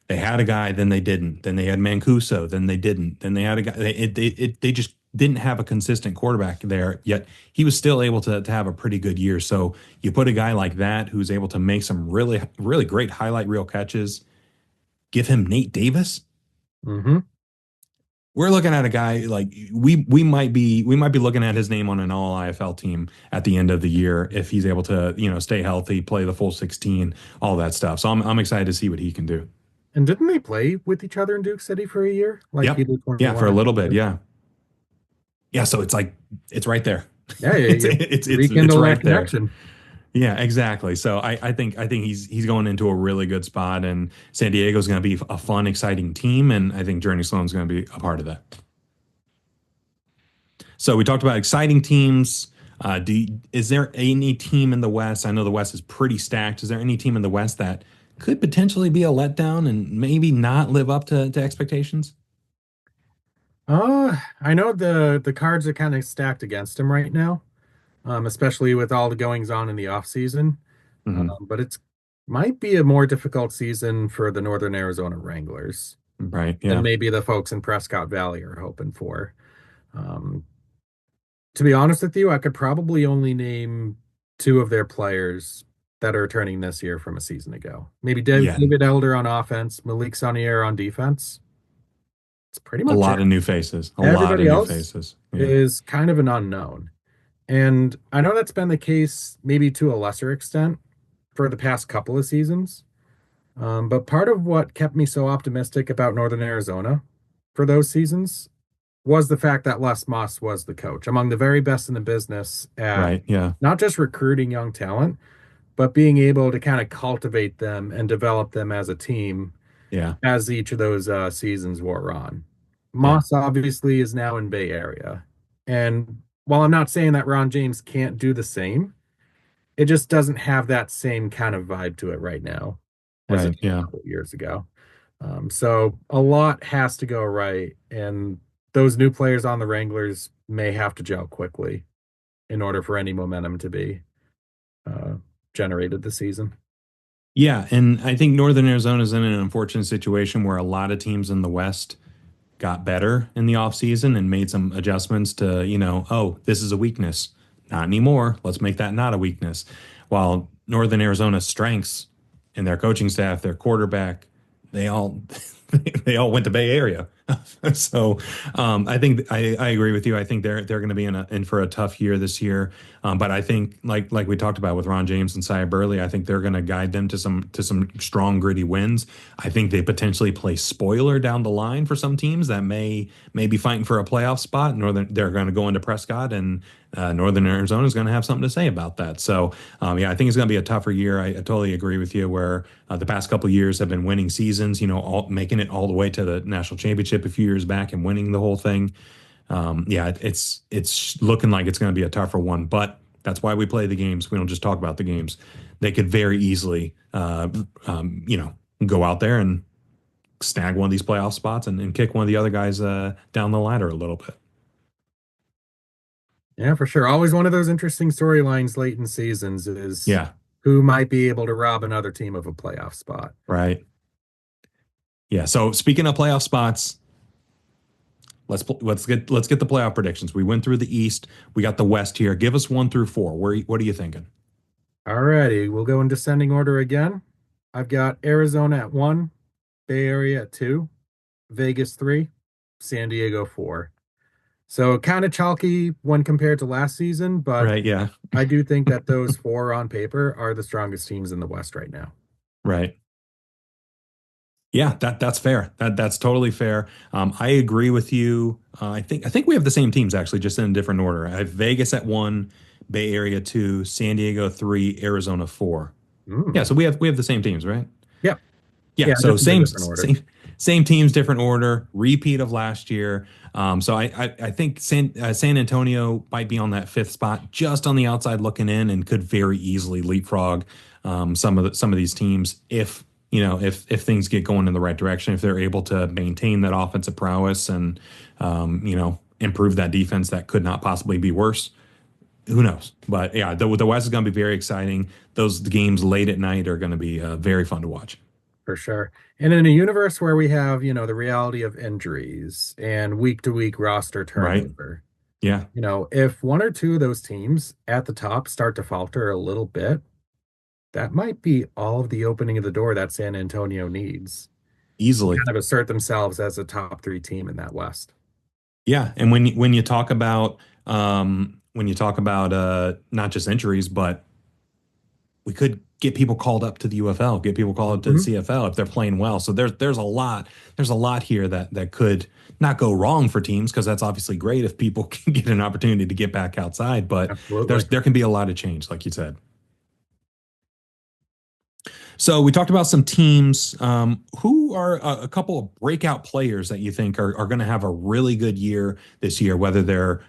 they had a guy, then they didn't, then they had Mancuso, then they didn't, then they had a guy, they just didn't have a consistent quarterback there, yet he was still able to have a pretty good year. So you put a guy like that who's able to make some really really great highlight reel catches, give him Nate Davis. Hmm. We're looking at a guy like we might be looking at his name on an all IFL team at the end of the year if he's able to stay healthy, play the full 16, all that stuff. So I'm excited to see what he can do. And didn't they play with each other in Duke City for a year, like Yep. either Yeah, 21 for a or little bit. 22? Yeah. Yeah, so it's like it's right there. Yeah, yeah, It's you it's rekindle that right there. connection. Yeah, exactly. So I think he's going into a really good spot, and San Diego's going to be a fun, exciting team, and I think Journey Sloan's going to be a part of that. So we talked about exciting teams. Is there any team in the West? I know the West is pretty stacked. Is there any team in the West that could potentially be a letdown and maybe not live up to expectations? I know the cards are kind of stacked against him right now, especially with all the goings on in the off season. Hmm. But it's might be a more difficult season for the Northern Arizona Wranglers Right. than Yeah. maybe the folks in Prescott Valley are hoping for. Um, to be honest with you, I could probably only name two of their players that are returning this year from a season ago. Maybe Yeah. David Elder on offense, Malik Sonier on defense. It's pretty A much it. lot of new faces. A lot of Everybody new else faces. Yeah. is kind of an unknown. And I know that's been the case maybe to a lesser extent for the past couple of seasons. But part of what kept me so optimistic about Northern Arizona for those seasons was the fact that Les Moss was the coach, among the very best in the business at Right. Yeah. not just recruiting young talent, but being able to kind of cultivate them and develop them as a team Yeah. as each of those seasons wore on. Yeah. Moss obviously is now in Bay Area. And while I'm not saying that Ron James can't do the same, it just doesn't have that same kind of vibe to it right now as it Right. did a Yeah. couple of years ago. So a lot has to go right, and those new players on the Wranglers may have to gel quickly in order for any momentum to be uh, generated this season. Yeah. And I think Northern Arizona is in an unfortunate situation where a lot of teams in the West got better in the offseason and made some adjustments to, oh, this is a weakness. Not anymore. Let's make that not a weakness. While Northern Arizona's strengths and their coaching staff, their quarterback, they all they all went to Bay Area. So I think I agree with you. I think they're going to be in for a tough year this year. But I think like we talked about with Ron James and Cy Burley, I think they're going to guide them to some strong gritty wins. I think they potentially play spoiler down the line for some teams that may be fighting for a playoff spot. They're going to go into Prescott, and Northern Arizona is going to have something to say about that. So yeah, I think it's going to be a tougher year. I totally agree with you. Where the past couple of years have been winning seasons, making it all the way to the national championship a few years back and winning the whole thing. Yeah, it's looking like it's going to be a tougher one, but that's why we play the games. We don't just talk about the games. They could very easily, go out there and snag one of these playoff spots and kick one of the other guys down the ladder a little bit. Yeah, for sure. Always one of those interesting storylines late in seasons is Yeah, who might be able to rob another team of a playoff spot. right. Yeah. So speaking of playoff spots, let's get the playoff predictions. We went through the East. We got the West here. Give us 1 through 4. What are you thinking? Alrighty, we'll go in descending order again. I've got Arizona at 1, Bay Area at 2, Vegas 3, San Diego 4. So kind of chalky when compared to last season, but Right. Yeah. I do think that those four on paper are the strongest teams in the West right now. Right. Yeah, that's fair. That's totally fair. I agree with you. I think we have the same teams actually, just in a different order. I have Vegas at 1, Bay Area 2, San Diego 3, Arizona 4. Yeah, Mm. so we have the same teams, right? Yep. Yeah, Yeah, so just in a same different order. same same teams, different order, repeat of last year. So I think San Antonio might be on that fifth spot, just on the outside looking in, and could very easily leapfrog some of these teams if if things get going in the right direction, if they're able to maintain that offensive prowess and improve that defense that could not possibly be worse. Who knows? But yeah, the West is going to be very exciting. Those games late at night are going to be very fun to watch. For sure. And in a universe where we have, the reality of injuries and week to week roster Right? turnover, Yeah, if one or two of those teams at the top start to falter a little bit, that might be all of the opening of the door that San Antonio needs to easily. kind of assert themselves as a top three team in that West. Yeah, and when you talk about not just injuries, but we could get people called up to the UFL, get people called up to the Mhm. CFL if they're playing well. So there's a lot here that could not go wrong for teams because that's obviously great if people can get an opportunity to get back outside. But Absolutely. there can be a lot of change, like you said. So we talked about some teams. Who are a couple of breakout players that you think are going to have a really good year this year, whether they're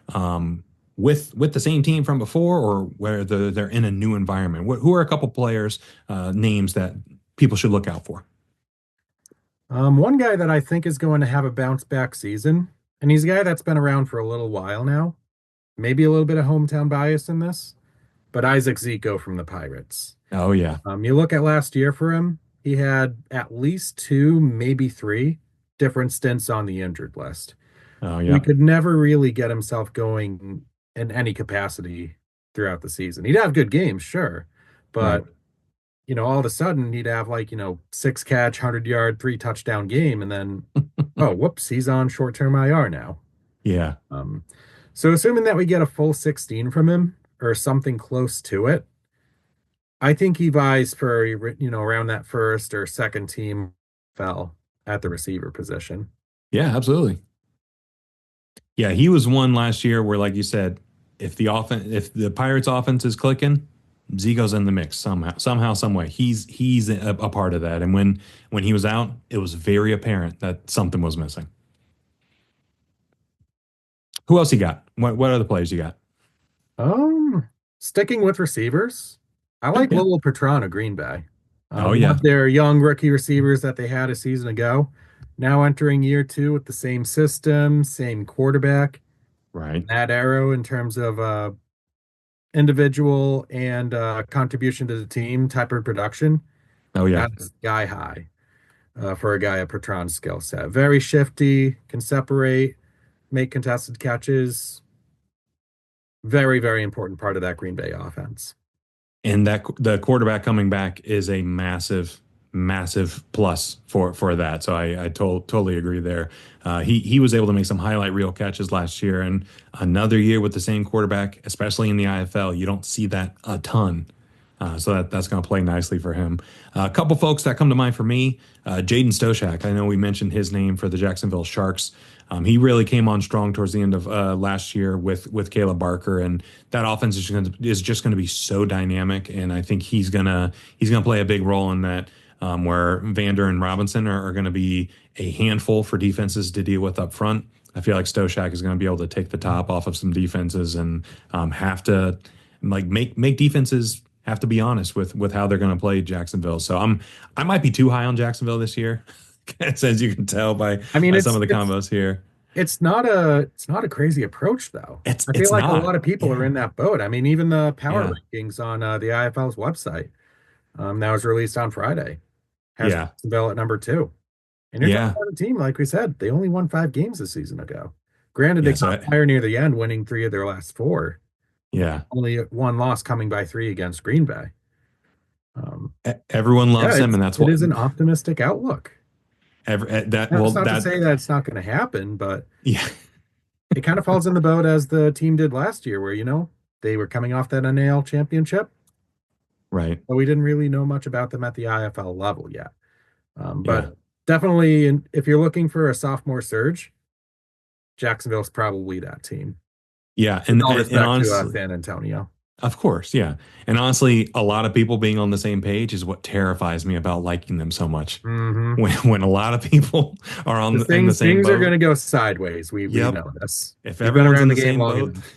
with the same team from before or whether they're in a new environment? Who are a couple players names that people should look out for? One guy that I think is going to have a bounce back season, and he's a guy that's been around for a little while now, maybe a little bit of hometown bias in this, but Isaac Zico from the Pirates. Oh yeah, You look at last year for him, he had at least two, maybe three different stints on the injured list. oh He yeah, could never really get himself going in any capacity throughout the season. He'd have good games, sure, right. but all of a sudden he'd have like, six catch, 100-yard, three touchdown game, and then, oh, whoops, he's on short-term IR now. Yeah, Um, so assuming that we get a full 16 from him or something close to it, I think he vies for, around that first or second team fell at the receiver position. yeah, absolutely. Yeah, he was one last year where, like you said, if the Pirates offense is clicking, Zico's in the mix somehow, some way. He's a part of that. And when he was out, it was very apparent that something was missing. Who else you got? What other players you got? Um, Sticking with receivers, I Sure, like yeah. Lowell Patron of Green Bay. Oh They yeah, have their young rookie receivers that they had a season ago, now entering year two with the same system, same quarterback. right. That arrow in terms of individual and contribution to the team type of production, Oh yeah. that's guy high for a guy of Patron's skill set. Very shifty, can separate, make contested catches. Very, very important part of that Green Bay offense. And that the quarterback coming back is a massive plus for that. So I totally agree there. He was able to make some highlight reel catches last year, and another year with the same quarterback, especially in the IFL, you don't see that a ton. So that's going to play nicely for him. A couple folks that come to mind for me, Jaden Stoshak. I know we mentioned his name for the Jacksonville Sharks. He really came on strong towards the end of last year with Caleb Barker, and that offense is just going to be so dynamic. And I think he's gonna play a big role in that, where Vander and Robinson are going to be a handful for defenses to deal with up front. I feel like Stoshak is going to be able to take the top off of some defenses and have to like make defenses have to be honest with how they're going to play Jacksonville. So I might be too high on Jacksonville this year, as you can tell by I mean, some of the combos here. it's not a crazy approach though. I feel It's like a not. lot of people are Yeah. in that boat. I mean, even the power Yeah. rankings on the IFL's website that was released on Friday has Yeah. Jacksonville at number two. And you're talking Yeah. about a team, like we said, they only won 5 games a season ago. Granted, they Yeah. So caught fire near the end, winning three of their last four. yeah. Only one loss coming by three against Green Bay. Um, Everyone yeah, loves him, and that's it what is an optimistic outlook. that Now, well it's not to that say that it's not going to happen, but yeah. it kind of falls in the boat as the team did last year, where they were coming off that NAL championship, Right. but we didn't really know much about them at the IFL level yet. Yeah. But definitely, if you're looking for a sophomore surge, Jacksonville's probably that team. Yeah. With And all and respect to honestly, San Antonio. Of course, yeah. And honestly, a lot of people being on the same page is what terrifies me about liking them so much. Hmm. When a lot of people are Because in the same things are going boat, to go sideways. We yep. know this. If You've been everyone's around in the the game same long boat, enough.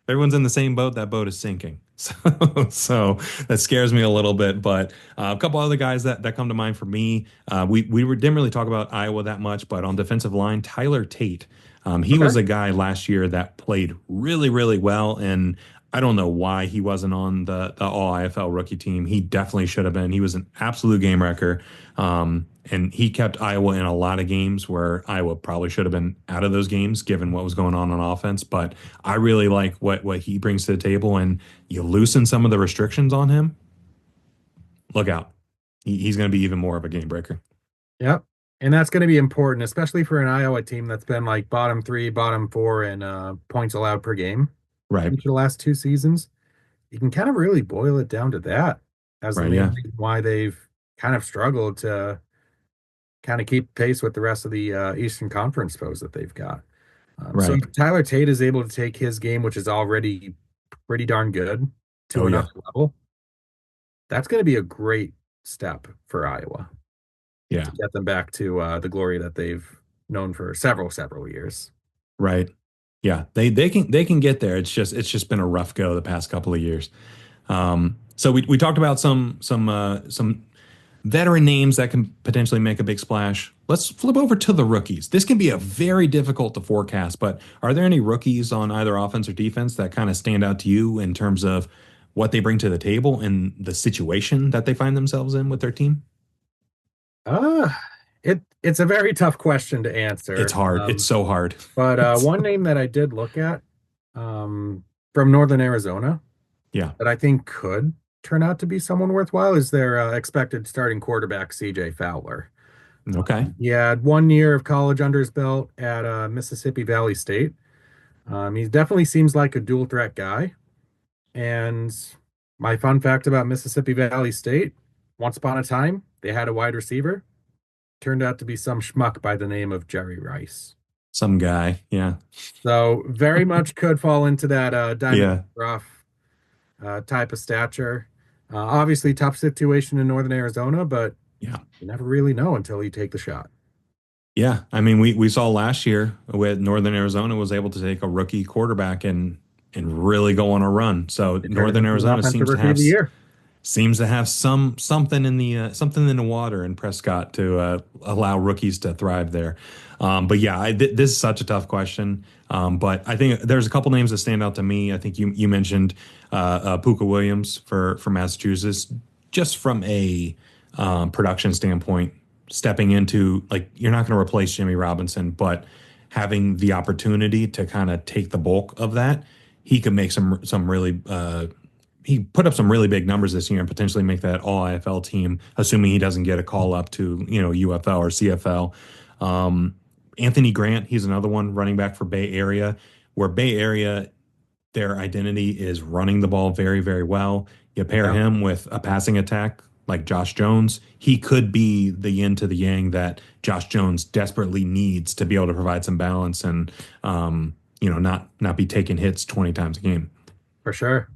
everyone's in the same boat, that boat is sinking. So that scares me a little bit. But a couple other guys that come to mind for me, didn't really talk about Iowa that much, but on defensive line, Tyler Tate. He Okay. was a guy last year that played really, really well, and I don't know why he wasn't on the All IFL rookie team. He definitely should have been. He was an absolute game wrecker. And he kept Iowa in a lot of games where Iowa probably should have been out of those games given what was going on offense. But I really like what he brings to the table, and you loosen some of the restrictions on him. Look out, he's going to be even more of a game breaker. Yep. And that's going to be important, especially for an Iowa team that's been like bottom three, bottom four in points allowed per game Right, each of the last two seasons. You can kind of really boil it down to that as the right, main yeah, reason why they've kind of struggled to kind of keep pace with the rest of the Eastern Conference foes that they've got. So right. if Tyler Tate is able to take his game, which is already pretty darn good, to Oh another yeah, level, that's going to be a great step for Iowa yeah, to get them back to the glory that they've known for several years. right. Yeah, they can get there. It's just been a rough go the past couple of years. So we talked about some veteran names that can potentially make a big splash. Let's flip over to the rookies. This can be a very difficult to forecast, but are there any rookies on either offense or defense that kind of stand out to you in terms of what they bring to the table and the situation that they find themselves in with their team? Uh, it's a very tough question to It's answer. hard. It's so hard. But It's, one name that I did look at from Northern Arizona yeah. that I think could turn out to be someone worthwhile is their expected starting quarterback, CJ Fowler. Okay. He had 1 year of college under his belt at Mississippi Valley State. He definitely seems like a dual threat guy. And my fun fact about Mississippi Valley State, once upon a time, they had a wide receiver. Turned out to be some schmuck by the name of Jerry Rice. Some guy. Yeah. So very much could fall into that diamond Yeah. rough type of stature. Obviously, tough situation in Northern Arizona, but Yeah. you never really know until you take the shot. Yeah, I mean, we saw last year with Northern Arizona was able to take a rookie quarterback and really go on a run. So They turned him Northern into an Arizona offensive rookie of the year. seems to have something in the water in Prescott to allow rookies to thrive there. But yeah, this is such a tough question. But I think there's a couple names that stand out to me. I think you mentioned Puka Williams for Massachusetts, just from a production standpoint, stepping into like you're not going to replace Jimmy Robinson, but having the opportunity to kind of take the bulk of that, he could make some really he put up some really big numbers this year and potentially make that all IFL team, assuming he doesn't get a call up to, UFL or CFL. Anthony Grant, he's another one running back for Bay Area, where Bay Area, their identity is running the ball very, very well. You pair Yeah, him with a passing attack like Josh Jones, he could be the yin to the yang that Josh Jones desperately needs to be able to provide some balance and, not be taking hits 20 times a game. for sure.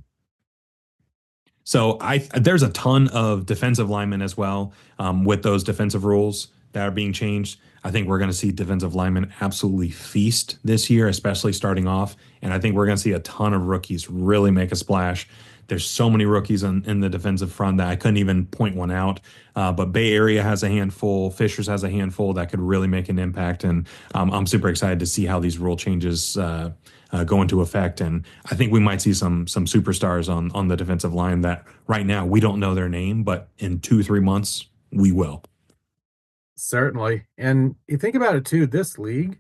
So there's a ton of defensive linemen as well with those defensive rules that are being changed. I think we're going to see defensive linemen absolutely feast this year, especially starting off. And I think we're going to see a ton of rookies really make a splash. There's so many rookies in the defensive front that I couldn't even point one out. But Bay Area has a handful, Fishers has a handful that could really make an impact. And I'm super excited to see how these rule changes go into effect. And I think we might see some superstars on the defensive line that right now we don't know their name, but in 2-3 months we will. Certainly. And you think about it too, this league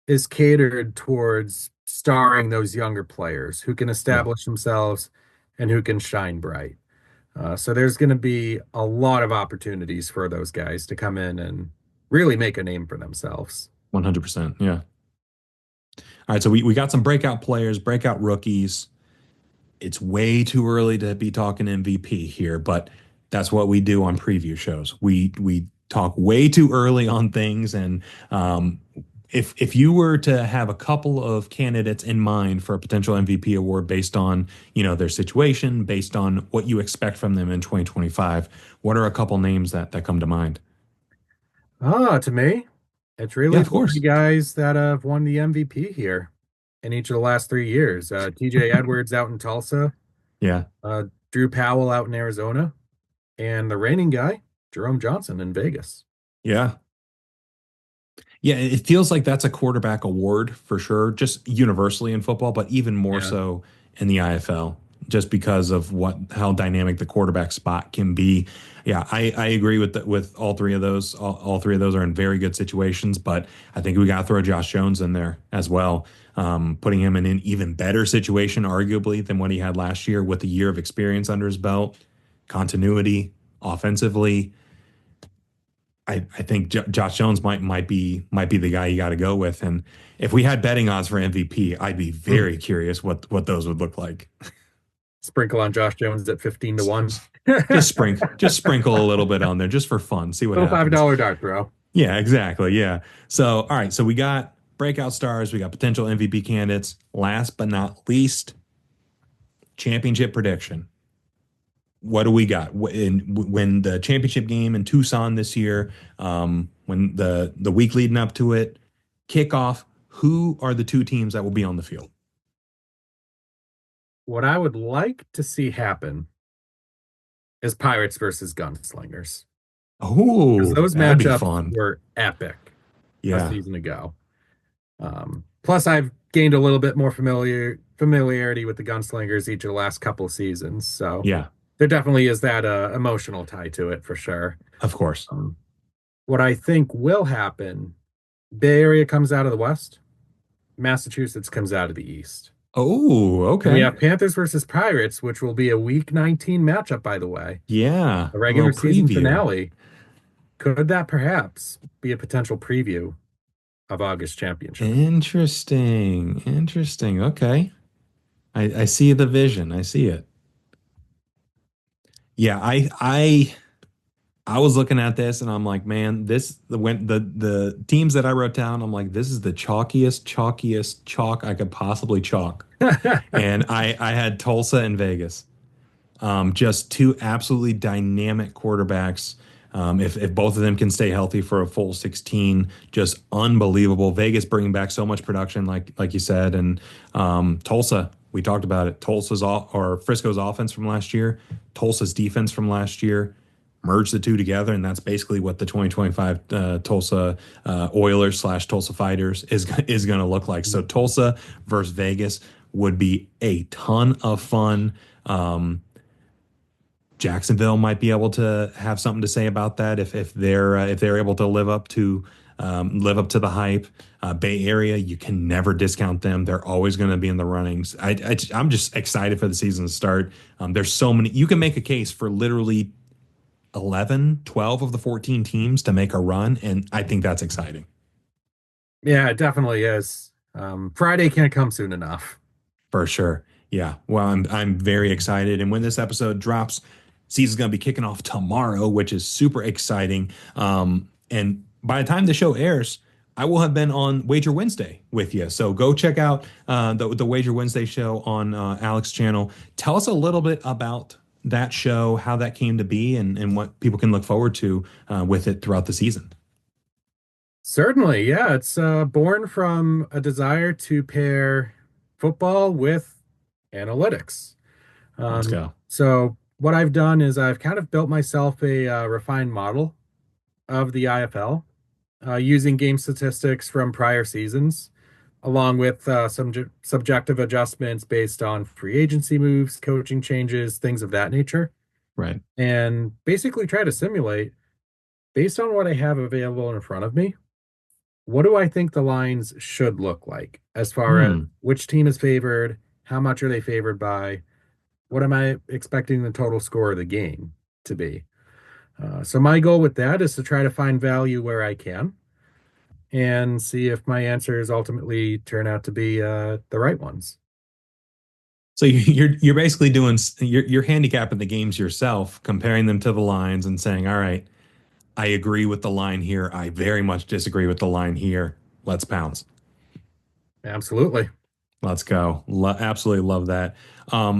is catered towards starring those younger players who can Yeah, establish themselves and who can shine bright. So there's going to be a lot of opportunities for those guys to come in and really make a name for themselves. 100%. Yeah. All right, so we got some breakout players, breakout rookies. It's way too early to be talking MVP here, but that's what we do on preview shows. We talk way too early on things, and if you were to have a couple of candidates in mind for a potential MVP award based on, their situation, based on what you expect from them in 2025, what are a couple names that come to mind? To me, it's Yeah, really of the three course. guys that have won the MVP here in each of the last 3 years. TJ Edwards out in Tulsa, Yeah. Drew Powell out in Arizona, and the reigning guy, Jerome Johnson in Vegas. Yeah. Yeah, it feels like that's a quarterback award for sure, just universally in football, but even more Yeah. so in the IFL, just because of how dynamic the quarterback spot can be. Yeah, I agree with all three of those. All three of those are in very good situations, but I think we got to throw Josh Jones in there as well, putting him in an even better situation, arguably, than what he had last year with a year of experience under his belt, continuity offensively. I think Josh Jones might be the guy you got to go with. And if we had betting odds for MVP, I'd be Hmm. very curious what those would look like. Sprinkle on Josh Jones at 15-1. Just sprinkle a little bit on there just for fun, see what Little happens. $5 dart throw. Yeah, exactly. Yeah. So, all right. So we got breakout stars, we got potential MVP candidates. Last but not least, championship prediction. What do we got when the championship game in Tucson this year, when the week leading up to it, kickoff? Who are the two teams that will be on the field? What I would like to see happen is Pirates versus Gunslingers. Because Oh, those that'd be matchups fun. were epic a Yeah, season ago. Plus, I've gained a little bit more familiarity with the Gunslingers each of the last couple of seasons, so yeah, there definitely is that emotional tie to it for sure. of course. Um, what I think will happen, Bay Area comes out of the West, Massachusetts comes out of the East. Oh, And we okay. have Panthers versus Pirates, which will be a Week 19 matchup, by the way, Yeah, a a little regular season preview. finale. Could that perhaps be a potential preview of August championship? Interesting. Interesting. Okay. I see the vision. I see it. Yeah, I was looking at this and I'm like, man, this the teams that I wrote down, I'm like, this is the chalkiest chalk I could possibly chalk. And I had Tulsa and Vegas. Just two absolutely dynamic quarterbacks. If both of them can stay healthy for a full 16, just unbelievable. Vegas bringing back so much production, like you said, and Tulsa. We talked about it. Or Frisco's offense from last year, Tulsa's defense from last year. Merge the two together, and that's basically what the 2025 Tulsa Oilers slash Tulsa Fighters is going to look like. So Tulsa versus Vegas would be a ton of fun. Jacksonville might be able to have something to say about that if they're able to live up to the hype. Bay Area, you can never discount them. They're always going to be in the runnings. I'm just excited for the season to start. There's so many. You can make a case for literally 11, 12 of the 14 teams to make a run, and I think that's exciting. Yeah, it definitely is. Friday can't come soon enough. For sure. Yeah. Well, I'm very excited. And when this episode drops, season's gonna be kicking off tomorrow, which is super exciting. And by the time the show airs, I will have been on Wager Wednesday with you. So go check out the Wager Wednesday show on Alec's channel. Tell us a little bit about that show, how that came to be, and what people can look forward to with it throughout the season. Certainly, yeah. It's born from a desire to pair football with analytics. Let's go. So what I've done is I've kind of built myself a refined model of the IFL using game statistics from prior seasons, along with some subjective adjustments based on free agency moves, coaching changes, things of that nature, Right. and basically try to simulate, based on what I have available in front of me, what do I think the lines should look like as far as Hmm. which team is favored, how much are they favored by, what am I expecting the total score of the game to be? So my goal with that is to try to find value where I can and see if my answers ultimately turn out to be the right ones. So you're basically you're handicapping the games yourself, comparing them to the lines and saying, all right, I agree with the line here. I very much disagree with the line here. Let's pounce. Absolutely. Let's go. Absolutely love that.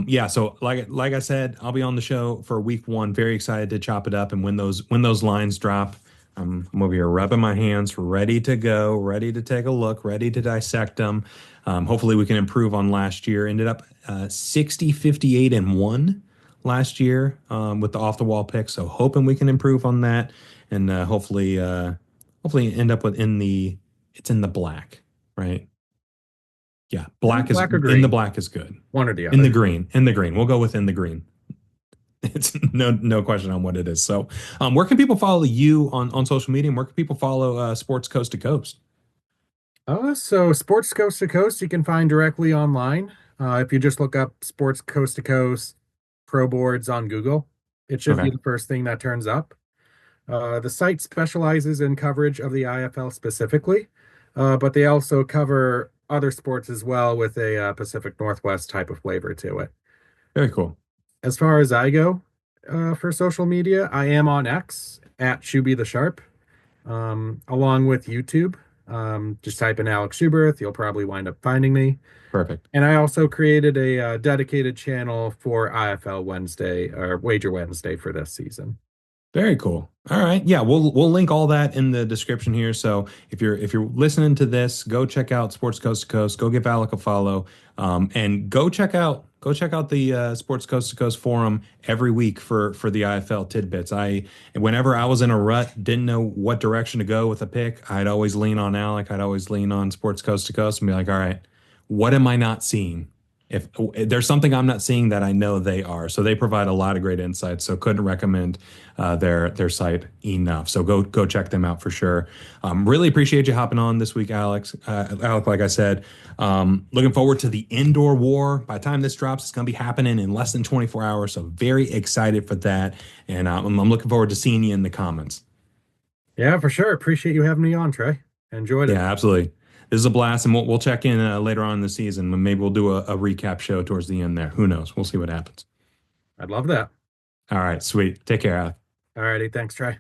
Yeah, so like I said, I'll be on the show for week one. Very excited to chop it up, and when those lines drop, I'm over here rubbing my hands, ready to go, ready to take a look, ready to dissect them. Hopefully we can improve on last year. Ended up 60, 58, and 1 last year with the off the wall pick. So hoping we can improve on that, and hopefully end up within the it's in the black, right? Yeah, black is Black or in the green, black is good. one or the In the other. green, in the green. We'll go with in the green. It's no question on what it is. So, where can people follow you on social media, and where can people follow Sports Coast to Coast? So Sports Coast to Coast, you can find directly online. If you just look up Sports Coast to Coast Pro Boards on Google, it should be Okay, the first thing that turns up. The site specializes in coverage of the IFL specifically, but they also cover other sports as well with a Pacific Northwest type of flavor to it. very cool. As far as I go for social media, I am on X at Shuby the Sharp, along with YouTube. Just type in Alex Schuberth, you'll probably wind up finding me. Perfect. And I also created a dedicated channel for IFL Wednesday or Wager Wednesday for this season. Very cool. All right. Yeah, we'll link all that in the description here. So if you're listening to this, go check out Sports Coast to Coast. Go give Alec a follow, and go check out the Sports Coast to Coast forum every week for the IFL tidbits. Whenever I was in a rut, didn't know what direction to go with a pick, I'd always lean on Alec. I'd always lean on Sports Coast to Coast and be like, all right, what am I not seeing? If there's something I'm not seeing that I know they are, so they provide a lot of great insights. So couldn't recommend their site enough. So go check them out for sure. Really appreciate you hopping on this week, Alex. Alec, like I said, looking forward to the indoor war. By the time this drops, it's going to be happening in less than 24 hours. So very excited for that, and I'm looking forward to seeing you in the comments. Yeah, for sure. Appreciate you having me on, Trey. Enjoyed it. Yeah, absolutely. This is a blast, and we'll check in later on in the season. Maybe we'll do a recap show towards the end there. Who knows? We'll see what happens. I'd love that. All right, sweet. Take care, Alec. All righty. Thanks, Trey.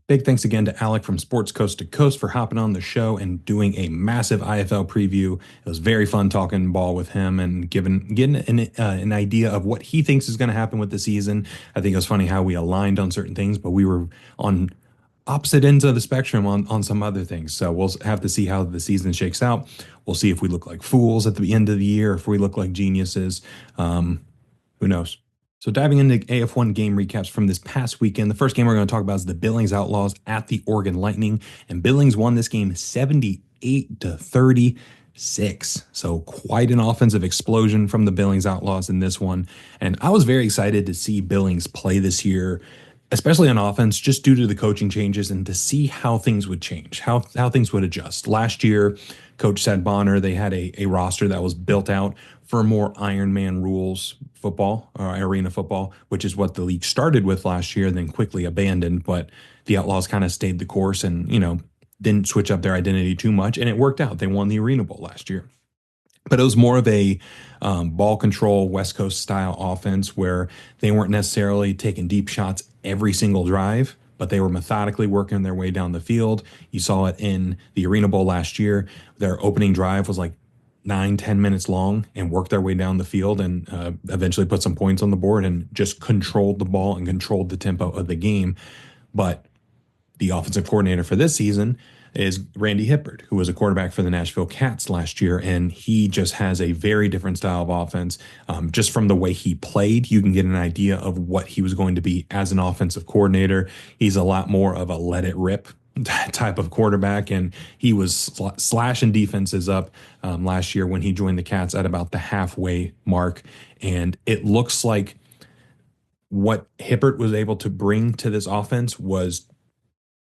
Big thanks again to Alec from Sports Coast to Coast for hopping on the show and doing a massive IFL preview. It was very fun talking ball with him and getting an idea of what he thinks is going to happen with the season. I think it was funny how we aligned on certain things, but we were on opposite ends of the spectrum on some other things. So we'll have to see how the season shakes out. We'll see if we look like fools at the end of the year, if we look like geniuses. Who knows? So diving into AF1 game recaps from this past weekend, the first game we're going to talk about is the Billings Outlaws at the Oregon Lightning, and Billings won this game 78-36. So quite an offensive explosion from the Billings Outlaws in this one, and I was very excited to see Billings play this year, especially on offense, just due to the coaching changes and to see how things would change, how things would adjust. Last year, Coach said Bonner, they had a roster that was built out for more Iron Man rules football or arena football, which is what the league started with last year, then quickly abandoned. But the Outlaws kind of stayed the course and, didn't switch up their identity too much. And it worked out. They won the Arena Bowl last year. But it was more of a ball control West Coast style offense where they weren't necessarily taking deep shots every single drive, but they were methodically working their way down the field. You saw it in the Arena Bowl last year. Their opening drive was like 9, 10 minutes long and worked their way down the field and eventually put some points on the board and just controlled the ball and controlled the tempo of the game. But the offensive coordinator for this season is Randy Hippert, who was a quarterback for the Nashville Cats last year, and he just has a very different style of offense. Just from the way he played, you can get an idea of what he was going to be as an offensive coordinator. He's a lot more of a let it rip type of quarterback, and he was slashing defenses up last year when he joined the Cats at about the halfway mark. And it looks like what Hippert was able to bring to this offense was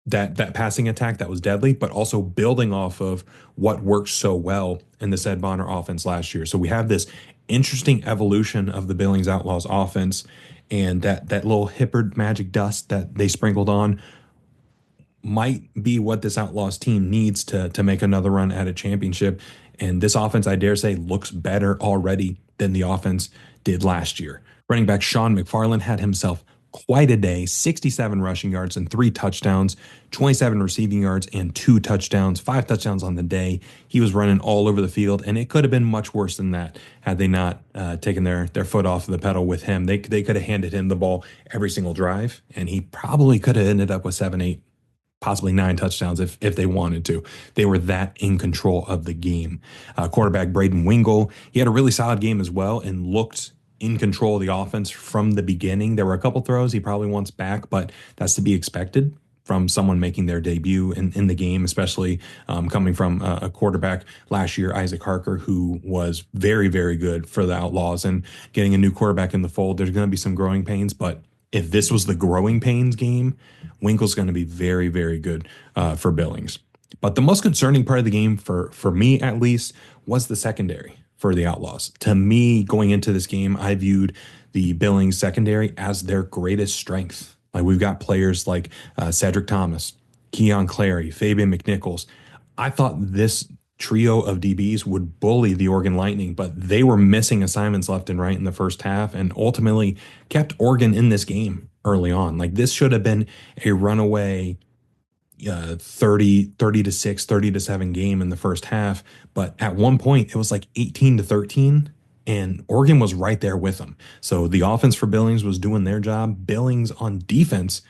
that passing attack that was deadly, but also building off of what worked so well in the Ed Bonner offense last year. So we have this interesting evolution of the Billings Outlaws offense, and that little Hippert magic dust that they sprinkled on might be what this Outlaws team needs to make another run at a championship. And this offense, I dare say, looks better already than the offense did last year. Running back Sean McFarland had himself quite a day, 67 rushing yards and 3 touchdowns, 27 receiving yards and 2 touchdowns, 5 touchdowns on the day. He was running all over the field, and it could have been much worse than that had they not taken their foot off the pedal with him. They could have handed him the ball every single drive, and he probably could have ended up with 7, 8, possibly 9 touchdowns if they wanted to. They were that in control of the game. Quarterback Braden Wingle, he had a really solid game as well and looked in control of the offense from the beginning. There were a couple throws he probably wants back, but that's to be expected from someone making their debut in the game, especially coming from a quarterback last year, Isaac Harker, who was very, very good for the Outlaws. And getting a new quarterback in the fold, there's going to be some growing pains, but if this was the growing pains game, Winkle's going to be very, very good for Billings. But the most concerning part of the game, for me at least, was the secondary for the Outlaws. To me, going into this game, I viewed the Billings secondary as their greatest strength. Like we've got players like Cedric Thomas, Keon Clary, Fabian McNichols. I thought this trio of DBs would bully the Oregon Lightning, but they were missing assignments left and right in the first half and ultimately kept Oregon in this game early on. Like this should have been a runaway 30 to 6, 30 to 7 game in the first half. But at one point, it was like 18-13, and Oregon was right there with them. So the offense for Billings was doing their job. Billings on defense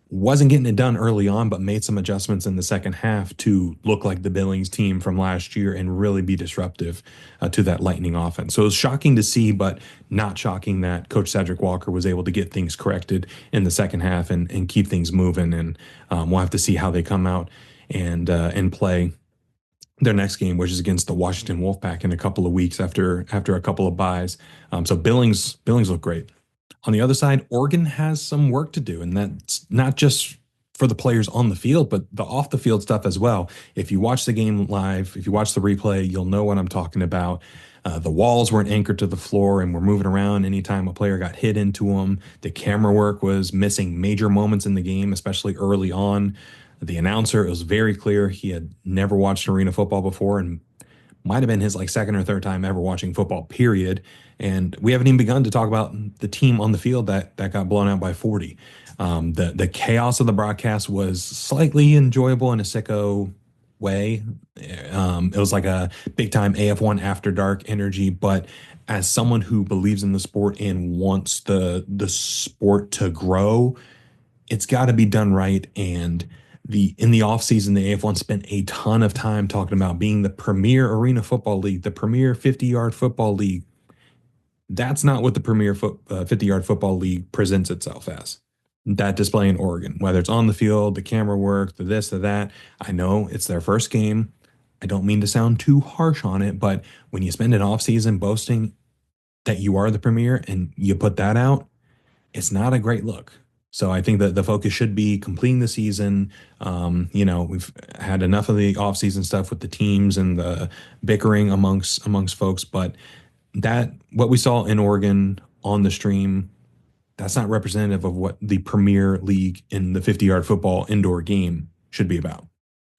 wasn't getting it done early on, but made some adjustments in the second half to look like the Billings team from last year and really be disruptive to that Lightning offense. So it was shocking to see, but not shocking that Coach Cedric Walker was able to get things corrected in the second half and keep things moving. And we'll have to see how they come out and play their next game, which is against the Washington Wolfpack in a couple of weeks after a couple of byes. So Billings look great. On the other side, Oregon has some work to do, and that's not just for the players on the field, but the off the field stuff as well. If you watch the game live, if you watch the replay, you'll know what I'm talking about. The walls weren't anchored to the floor and were moving around anytime a player got hit into them. The camera work was missing major moments in the game, especially early on. The announcer, it was very clear he had never watched arena football before and might have been his like second or third time ever watching football, period. And we haven't even begun to talk about the team on the field that got blown out by 40. The chaos of the broadcast was slightly enjoyable in a sicko way. It was like a big time AF1 after dark energy, but as someone who believes in the sport and wants the sport to grow, it's got to be done right. And in the offseason, the AF1 spent a ton of time talking about being the premier arena football league, the premier 50-yard football league. That's not what the premier 50-yard football league presents itself as. That display in Oregon, whether it's on the field, the camera work, the this, the that. I know it's their first game. I don't mean to sound too harsh on it, but when you spend an offseason boasting that you are the premier and you put that out, it's not a great look. So I think that the focus should be completing the season. We've had enough of the offseason stuff with the teams and the bickering amongst folks, but that what we saw in Oregon on the stream, that's not representative of what the premier league in the 50-yard football indoor game should be about.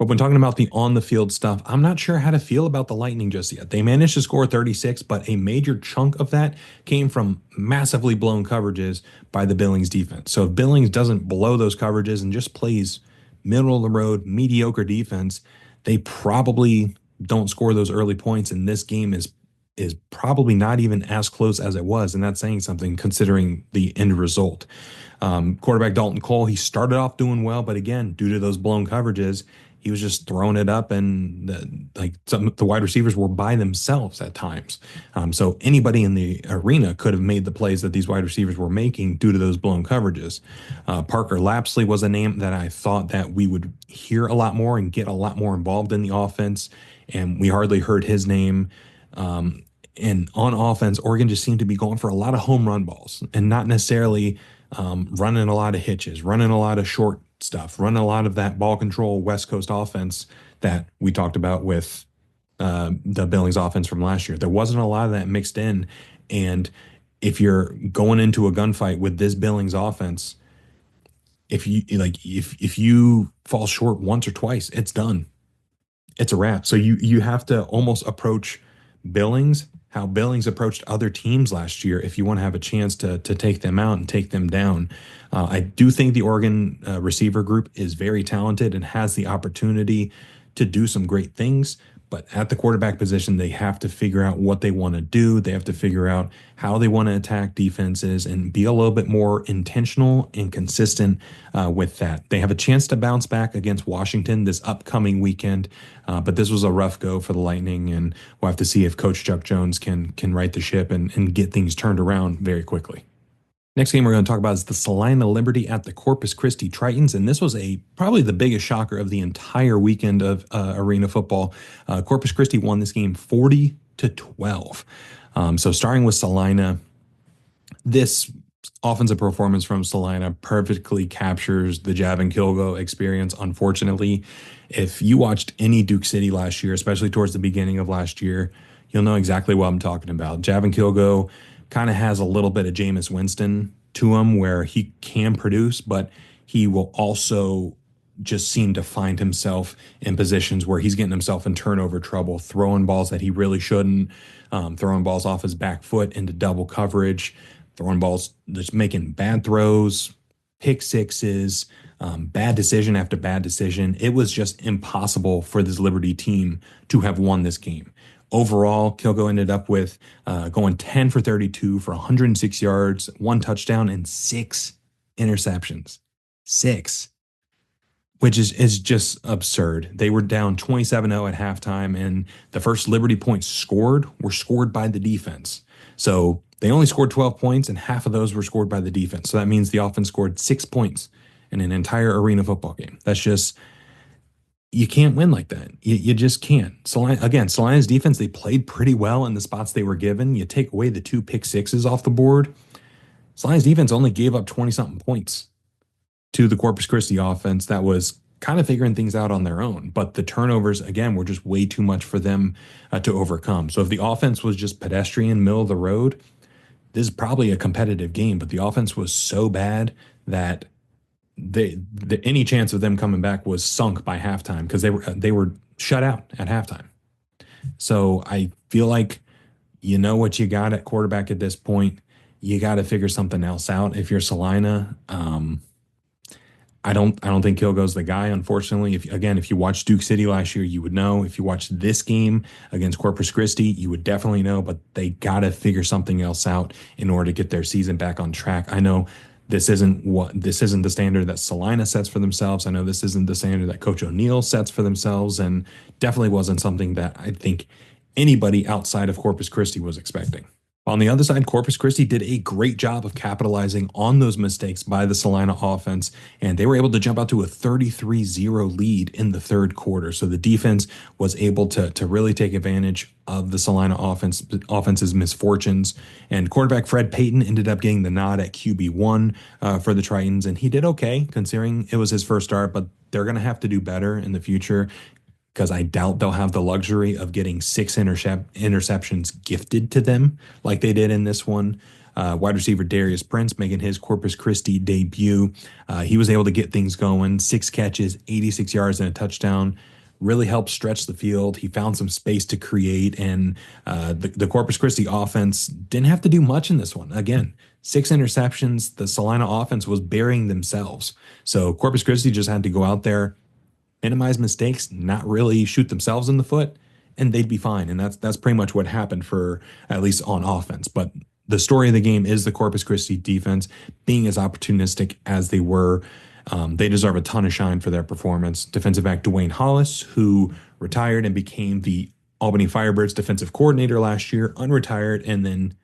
But when talking about the on the field stuff, I'm not sure how to feel about the Lightning just yet. They managed to score 36, but a major chunk of that came from massively blown coverages by the Billings defense. So if Billings doesn't blow those coverages and just plays middle of the road, mediocre defense, they probably don't score those early points. And this game is probably not even as close as it was. And that's saying something considering the end result. Quarterback Dalton Cole, he started off doing well, but again, due to those blown coverages, he was just throwing it up, and the wide receivers were by themselves at times. So anybody in the arena could have made the plays that these wide receivers were making due to those blown coverages. Parker Lapsley was a name that I thought that we would hear a lot more and get a lot more involved in the offense, and we hardly heard his name. And on offense, Oregon just seemed to be going for a lot of home run balls and not necessarily running a lot of hitches, running a lot of short stuff, running a lot of that ball control West Coast offense that we talked about with the Billings offense from last year. There wasn't a lot of that mixed in. And if you're going into a gunfight with this Billings offense, if you fall short once or twice, it's done. It's a wrap. So you have to almost approach Billings how Billings approached other teams last year if you want to have a chance to take them out and take them down. I do think the Oregon receiver group is very talented and has the opportunity to do some great things. But at the quarterback position, they have to figure out what they want to do. They have to figure out how they want to attack defenses and be a little bit more intentional and consistent with that. They have a chance to bounce back against Washington this upcoming weekend, but this was a rough go for the Lightning, and we'll have to see if Coach Chuck Jones can right the ship and get things turned around very quickly. Next game we're going to talk about is the Salina Liberty at the Corpus Christi Tritons, and this was probably the biggest shocker of the entire weekend of arena football. Corpus Christi won this game 40-12. So starting with Salina, this offensive performance from Salina perfectly captures the Javin Kilgo experience. Unfortunately, if you watched any Duke City last year, especially towards the beginning of last year, you'll know exactly what I'm talking about. Javin Kilgo kind of has a little bit of Jameis Winston to him where he can produce, but he will also just seem to find himself in positions where he's getting himself in turnover trouble, throwing balls that he really shouldn't, throwing balls off his back foot into double coverage, throwing balls, just making bad throws, pick sixes, bad decision after bad decision. It was just impossible for this Liberty team to have won this game. Overall, Kilgo ended up with going 10 for 32 for 106 yards, 1 touchdown, and 6 interceptions. 6, which is just absurd. They were down 27-0 at halftime, and the first Liberty points scored were scored by the defense. So they only scored 12 points, and half of those were scored by the defense. So that means the offense scored 6 points in an entire arena football game. That's just... you can't win like that. You just can't. Salina's defense, they played pretty well in the spots they were given. You take away the 2 pick sixes off the board. Salina's defense only gave up 20-something points to the Corpus Christi offense that was kind of figuring things out on their own. But the turnovers, again, were just way too much for them to overcome. So if the offense was just pedestrian, middle of the road, this is probably a competitive game. But the offense was so bad that any chance of them coming back was sunk by halftime because they were shut out at halftime. So I feel like you know what you got at quarterback at this point. You got to figure something else out. If you're Salina, I don't think Kilgo's the guy. Unfortunately, if you watched Duke City last year, you would know. If you watched this game against Corpus Christi, you would definitely know. But they got to figure something else out in order to get their season back on track. I know. This isn't the standard that Salina sets for themselves. I know this isn't the standard that Coach O'Neill sets for themselves, and definitely wasn't something that I think anybody outside of Corpus Christi was expecting. On the other side, Corpus Christi did a great job of capitalizing on those mistakes by the Salina offense, and they were able to jump out to a 33-0 lead in the third quarter. So the defense was able to really take advantage of the Salina offense's misfortunes. And quarterback Fred Payton ended up getting the nod at QB1 for the Tritons, and he did okay considering it was his first start, but they're going to have to do better in the future, because I doubt they'll have the luxury of getting 6 interceptions gifted to them like they did in this one. Wide receiver Darius Prince making his Corpus Christi debut. He was able to get things going. 6 catches, 86 yards, and a touchdown. Really helped stretch the field. He found some space to create, and the Corpus Christi offense didn't have to do much in this one. Again, 6 interceptions. The Salina offense was burying themselves. So Corpus Christi just had to go out there, minimize mistakes, not really shoot themselves in the foot, and they'd be fine. And that's pretty much what happened for at least on offense. But the story of the game is the Corpus Christi defense being as opportunistic as they were. They deserve a ton of shine for their performance. Defensive back Dwayne Hollis, who retired and became the Albany Firebirds defensive coordinator last year, unretired, and then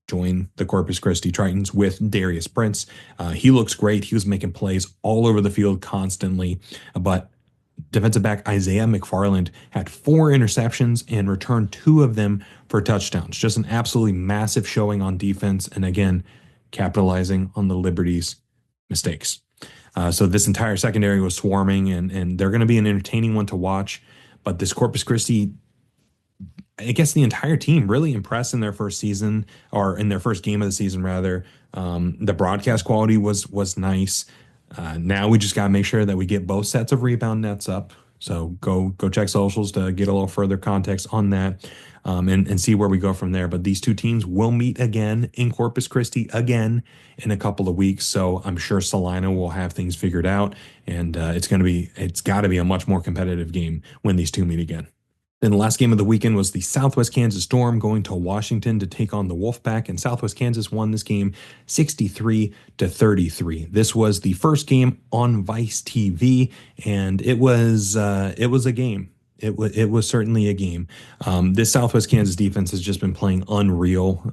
joined the Corpus Christi Tritons with Darius Prince. He looks great. He was making plays all over the field constantly, but defensive back Isaiah McFarland had 4 interceptions and returned 2 of them for touchdowns. Just an absolutely massive showing on defense, and again, capitalizing on the Liberty's mistakes. So this entire secondary was swarming, and they're going to be an entertaining one to watch. But this Corpus Christi, I guess the entire team really impressed in their first season, or in their first game of the season, rather. The broadcast quality was nice. Now we just got to make sure that we get both sets of rebound nets up So go check socials to get a little further context on that, and see where we go from there. But these two teams will meet again in Corpus Christi again in a couple of weeks. So I'm sure Salina will have things figured out, and it's got to be a much more competitive game when these two meet again. Then the last game of the weekend was the Southwest Kansas Storm going to Washington to take on the Wolfpack, and Southwest Kansas won this game 63-33. This was the first game on Vice TV, and it was a game. It was certainly a game. This Southwest Kansas defense has just been playing unreal,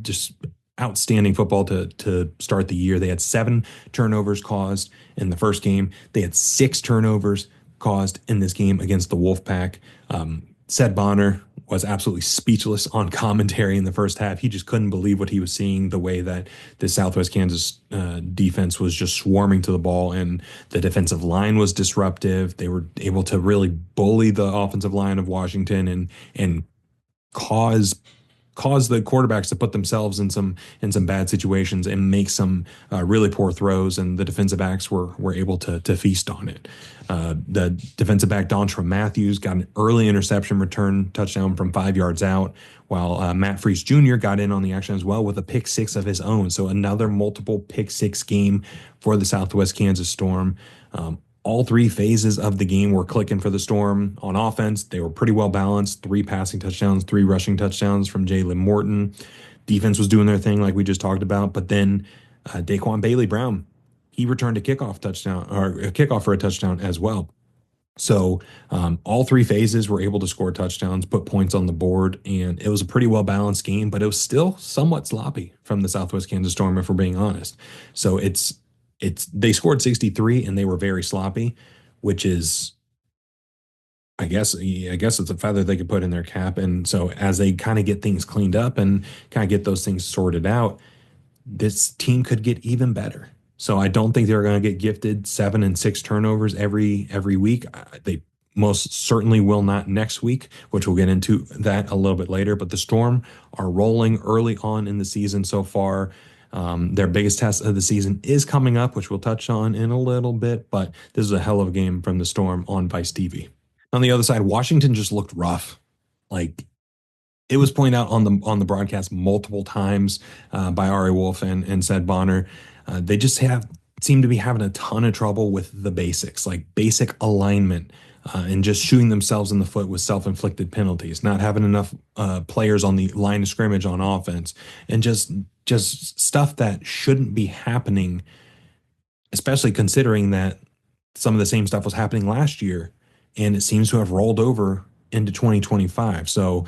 just outstanding football to start the year. They had 7 turnovers caused in the first game. They had 6 turnovers caused in this game against the Wolfpack. Sed Bonner was absolutely speechless on commentary in the first half. He just couldn't believe what he was seeing, the way that the Southwest Kansas defense was just swarming to the ball, and the defensive line was disruptive. They were able to really bully the offensive line of Washington and cause the quarterbacks to put themselves in some bad situations and make some really poor throws, and the defensive backs were able to feast on it. The defensive back Dontra Matthews got an early interception return touchdown from 5 yards out, while Matt Freese Jr. got in on the action as well with a pick six of his own. So another multiple pick six game for the Southwest Kansas Storm. All 3 phases of the game were clicking for the Storm. On offense, they were pretty well balanced. 3 passing touchdowns, 3 rushing touchdowns from Jalen Morton. Defense was doing their thing like we just talked about. But then Daquan Bailey Brown, he returned a kickoff for a touchdown as well. So all 3 phases were able to score touchdowns, put points on the board, and it was a pretty well-balanced game, but it was still somewhat sloppy from the Southwest Kansas Storm, if we're being honest. So they scored 63 and they were very sloppy, which is, I guess it's a feather they could put in their cap. And so as they kind of get things cleaned up and kind of get those things sorted out, this team could get even better. So I don't think they're going to get gifted 7 and 6 turnovers every week. They most certainly will not next week, which we'll get into that a little bit later. But the Storm are rolling early on in the season so far. Their biggest test of the season is coming up, which we'll touch on in a little bit, but this is a hell of a game from the Storm on Vice TV. On the other side, Washington just looked rough. Like, it was pointed out on the broadcast multiple times by Ari Wolf and Sed Bonner. They just seem to be having a ton of trouble with the basics, like basic alignment, and just shooting themselves in the foot with self-inflicted penalties, not having enough players on the line of scrimmage on offense, and just stuff that shouldn't be happening, especially considering that some of the same stuff was happening last year, and it seems to have rolled over into 2025. So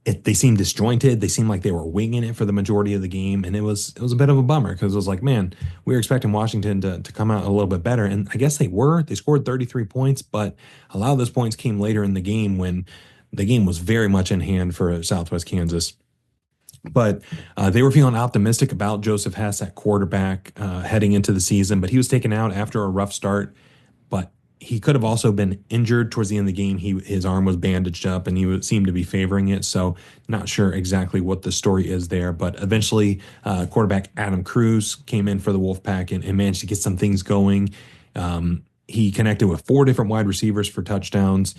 they seem disjointed. They seem like they were winging it for the majority of the game, and it was a bit of a bummer, because it was like, man, we were expecting Washington to come out a little bit better, and I guess they were. They scored 33 points, but a lot of those points came later in the game when the game was very much in hand for Southwest Kansas. But they were feeling optimistic about Joseph Hess at quarterback heading into the season, but he was taken out after a rough start. But he could have also been injured towards the end of the game. His arm was bandaged up, and he seemed to be favoring it. So not sure exactly what the story is there. But eventually, quarterback Adam Cruz came in for the Wolfpack and managed to get some things going. He connected with 4 different wide receivers for touchdowns,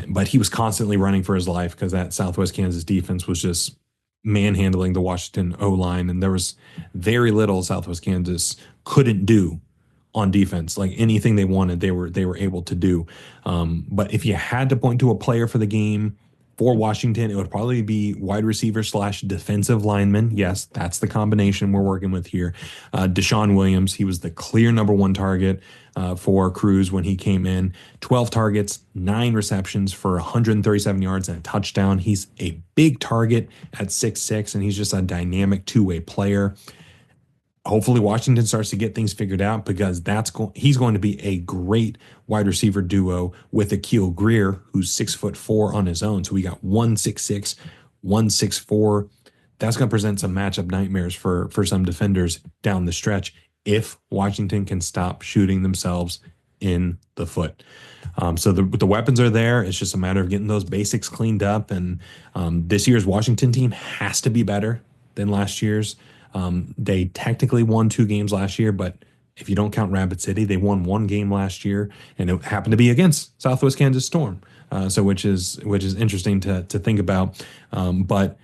but he was constantly running for his life because that Southwest Kansas defense was just manhandling the Washington O-line, and there was very little Southwest Kansas couldn't do on defense. Like, anything they wanted, they were able to do. But if you had to point to a player for the game for Washington, it would probably be wide receiver / defensive lineman. Yes, that's the combination we're working with here. Deshaun Williams, he was the clear number 1 target for Cruz when he came in. 12 targets, 9 receptions for 137 yards and a touchdown. He's a big target at 6'6", and he's just a dynamic 2-way player. Hopefully Washington starts to get things figured out, because he's going to be a great wide receiver duo with Akil Greer, who's 6'4" on his own. So we got 1 6'6", 1 6'4". That's going to present some matchup nightmares for some defenders down the stretch if Washington can stop shooting themselves in the foot. So the weapons are there. It's just a matter of getting those basics cleaned up. And this year's Washington team has to be better than last year's. They technically won 2 games last year, but If you don't count Rapid City, they won one game last year, and it happened to be against Southwest Kansas Storm. So which is interesting to think about. But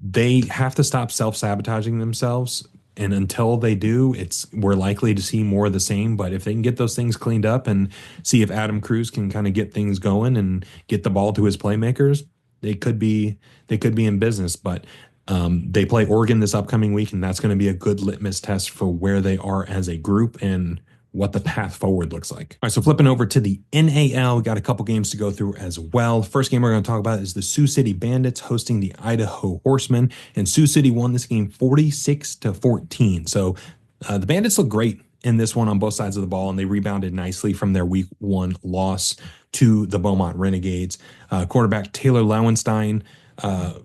they have to stop self-sabotaging themselves. And until they do, we're likely to see more of the same. But if they can get those things cleaned up and see if Adam Cruz can kind of get things going and get the ball to his playmakers, they could be in business. But they play Oregon this upcoming week, and that's going to be a good litmus test for where they are as a group and what the path forward looks like. All right, so flipping over to the NAL, we got a couple games to go through as well. First game we're going to talk about is the Sioux City Bandits hosting the Idaho Horsemen, and Sioux City won this game 46-14. So the Bandits look great in this one on both sides of the ball, and they rebounded nicely from their week one loss to the Beaumont Renegades. Quarterback Taylor Lowenstein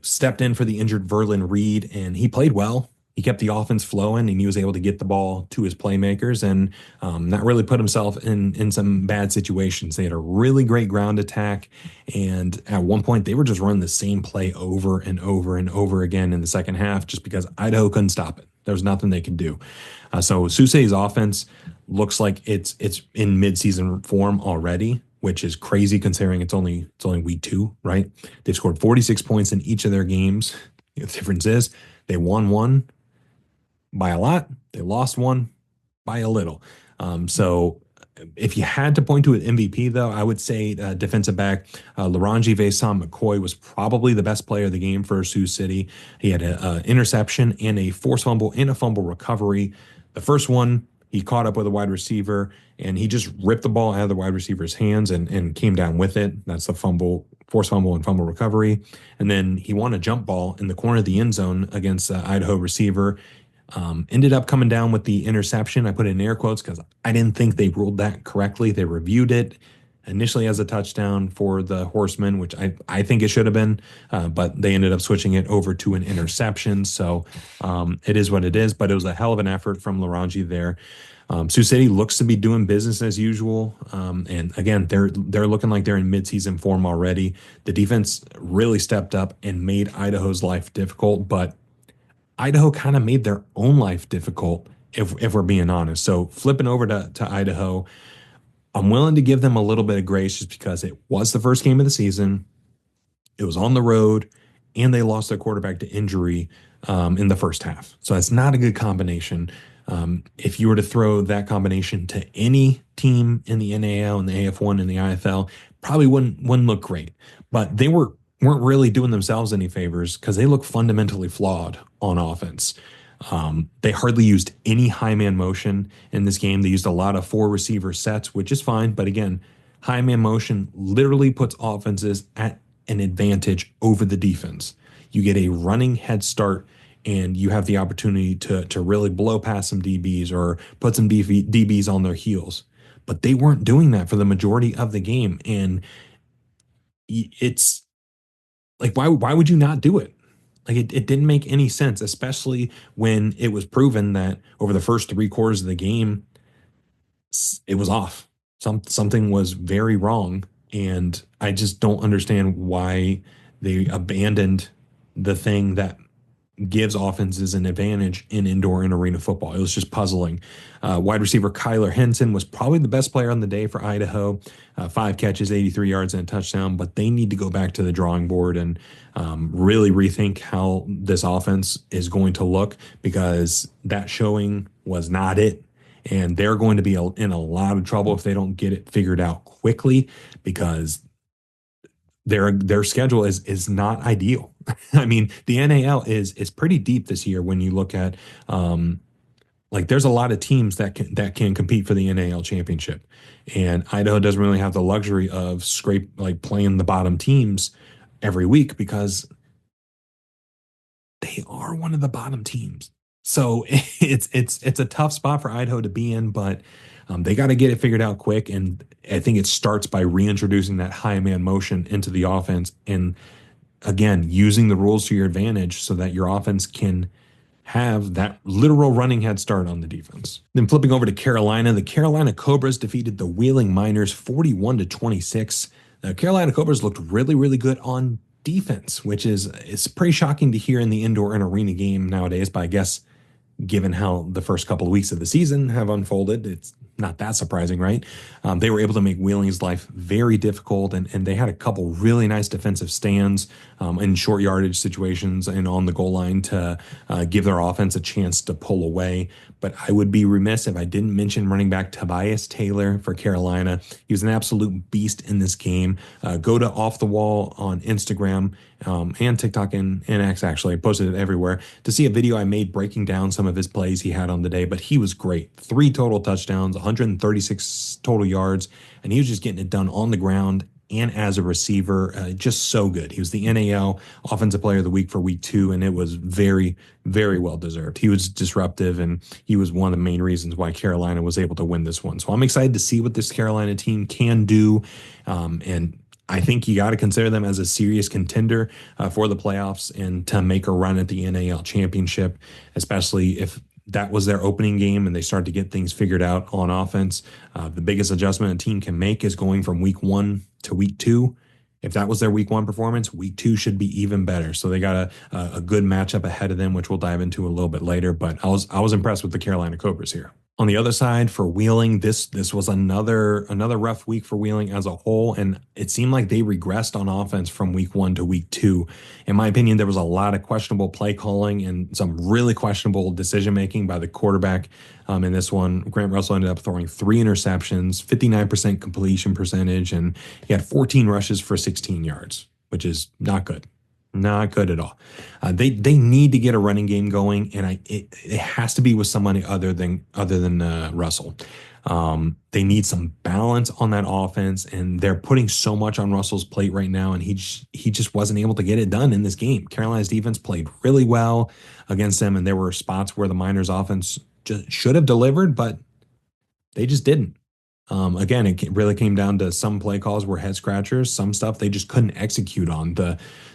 stepped in for the injured Verlin Reed, and he played well. He kept the offense flowing, and he was able to get the ball to his playmakers and not really put himself in some bad situations. They had a really great ground attack, and at one point they were just running the same play over and over and over again in the second half just because Idaho couldn't stop it. There was nothing they could do. So Sioux City's offense looks like it's in midseason form already, which is crazy considering it's only week 2, right? They've scored 46 points in each of their games. The difference is they won one by a lot. They lost one by a little. So if you had to point to an MVP, though, I would say defensive back Laranji Vason McCoy was probably the best player of the game for Sioux City. He had an interception and a forced fumble and a fumble recovery. The first one, he caught up with a wide receiver, and he just ripped the ball out of the wide receiver's hands and came down with it. That's the forced fumble and fumble recovery. And then he won a jump ball in the corner of the end zone against the Idaho receiver. Ended up coming down with the interception. I put it in air quotes because I didn't think they ruled that correctly. They reviewed it initially as a touchdown for the Horsemen, which I think it should have been, but they ended up switching it over to an interception. So it is what it is, but it was a hell of an effort from Laranji there. Sioux City looks to be doing business as usual. And again, they're looking like they're in midseason form already. The defense really stepped up and made Idaho's life difficult, but Idaho kind of made their own life difficult, if we're being honest. So flipping over to Idaho, I'm willing to give them a little bit of grace just because it was the first game of the season. It was on the road, and they lost their quarterback to injury in the first half. So that's not a good combination. If you were to throw that combination to any team in the NAL and the AF1 and the IFL, probably wouldn't look great. But they weren't really doing themselves any favors because they look fundamentally flawed on offense. They hardly used any high man motion in this game. They used a lot of 4 receiver sets, which is fine. But again, high man motion literally puts offenses at an advantage over the defense. You get a running head start, and you have the opportunity to really blow past some DBs or put some DBs on their heels. But they weren't doing that for the majority of the game. And it's like, why would you not do it? Like it didn't make any sense, especially when it was proven that over the first 3 quarters of the game, it was off. Something was very wrong. And I just don't understand why they abandoned the thing that gives offenses an advantage in indoor and arena football. It was just puzzling. Wide receiver Kyler Henson was probably the best player on the day for Idaho. 5 catches, 83 yards, and a touchdown, but they need to go back to the drawing board and really rethink how this offense is going to look, because that showing was not it. And they're going to be in a lot of trouble if they don't get it figured out quickly, because their schedule is not ideal. I mean, the NAL is pretty deep this year when you look at like there's a lot of teams that can compete for the NAL championship, and Idaho doesn't really have the luxury of playing the bottom teams every week because they are one of the bottom teams. So it's a tough spot for Idaho to be in, but they got to get it figured out quick. And I think it starts by reintroducing that high man motion into the offense, and again, using the rules to your advantage so that your offense can have that literal running head start on the defense. Then flipping over to Carolina, the Carolina Cobras defeated the Wheeling Miners 41-26. The Carolina Cobras looked really, really good on defense, which is it's pretty shocking to hear in the indoor and arena game nowadays, but I guess given how the first couple of weeks of the season have unfolded. It's not that surprising, right? They were able to make Wheeling's life very difficult, and they had a couple really nice defensive stands in short yardage situations and on the goal line to give their offense a chance to pull away. But I would be remiss if I didn't mention running back Tobias Taylor for Carolina. He was an absolute beast in this game. Go to Off the Wall on Instagram and TikTok and X, actually. I posted it everywhere to see a video I made breaking down some of his plays he had on the day. But he was great. 3 total touchdowns, 136 total yards, and he was just getting it done on the ground and as a receiver, just so good. He was the NAL Offensive Player of the Week for week 2, and it was very, very well deserved. He was disruptive, and he was one of the main reasons why Carolina was able to win this one. So I'm excited to see what this Carolina team can do. And I think you got to consider them as a serious contender for the playoffs and to make a run at the NAL championship, especially if that was their opening game and they start to get things figured out on offense. The biggest adjustment a team can make is going from week 1 to week 2. If that was their week 1 performance, week 2 should be even better. So they got a good matchup ahead of them, which we'll dive into a little bit later. But I was impressed with the Carolina Cobras here. On the other side for Wheeling, this was another rough week for Wheeling as a whole, and it seemed like they regressed on offense from week 1 to week 2. In my opinion, there was a lot of questionable play calling and some really questionable decision making by the quarterback. In this one, Grant Russell ended up throwing 3 interceptions, 59% completion percentage, and he had 14 rushes for 16 yards, which is not good. Not good at all. They need to get a running game going, and it has to be with somebody other than Russell. They need some balance on that offense, and they're putting so much on Russell's plate right now, and he just wasn't able to get it done in this game. Carolina's defense played really well against them, and there were spots where the Miners' offense just should have delivered, but they just didn't. Again, it really came down to some play calls were head scratchers, some stuff they just couldn't execute on.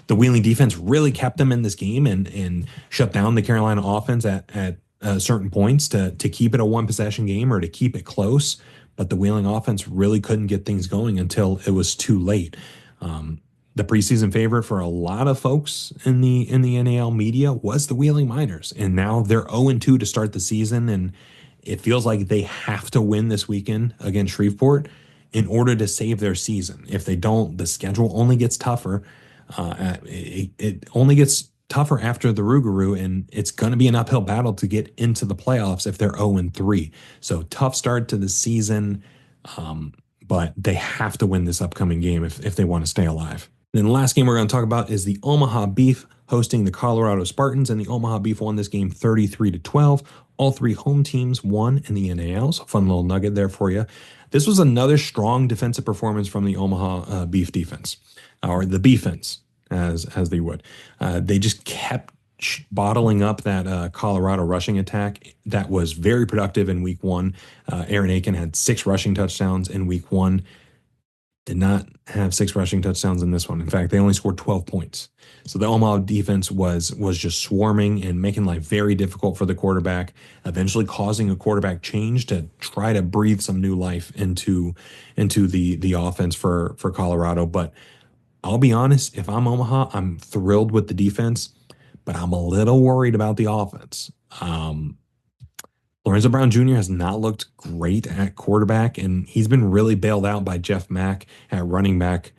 The Wheeling defense really kept them in this game and shut down the Carolina offense at certain points to keep it a 1 possession game or to keep it close. But the Wheeling offense really couldn't get things going until it was too late. The preseason favorite for a lot of folks in the NAL media was the Wheeling Miners, and now they're 0-2 to start the season, and it feels like they have to win this weekend against Shreveport in order to save their season. If they don't, the schedule only gets tougher. It only gets tougher after the Rougarou, and it's going to be an uphill battle to get into the playoffs if they're 0-3. So tough start to the season, but they have to win this upcoming game if they want to stay alive. Then the last game we're going to talk about is the Omaha Beef hosting the Colorado Spartans, and the Omaha Beef won this game 33-12. All 3 home teams won in the NAL, so fun little nugget there for you. This was another strong defensive performance from the Omaha Beef defense, or the Beefens, as they would. They just kept bottling up that Colorado rushing attack that was very productive in week 1. Aaron Aiken had 6 rushing touchdowns in week 1. Did not have 6 rushing touchdowns in this one. In fact, they only scored 12 points. So the Omaha defense was just swarming and making life very difficult for the quarterback, eventually causing a quarterback change to try to breathe some new life into the offense for Colorado. But I'll be honest, if I'm Omaha, I'm thrilled with the defense, but I'm a little worried about the offense. Lorenzo Brown Jr. has not looked great at quarterback, and he's been really bailed out by Jeff Mack at running back,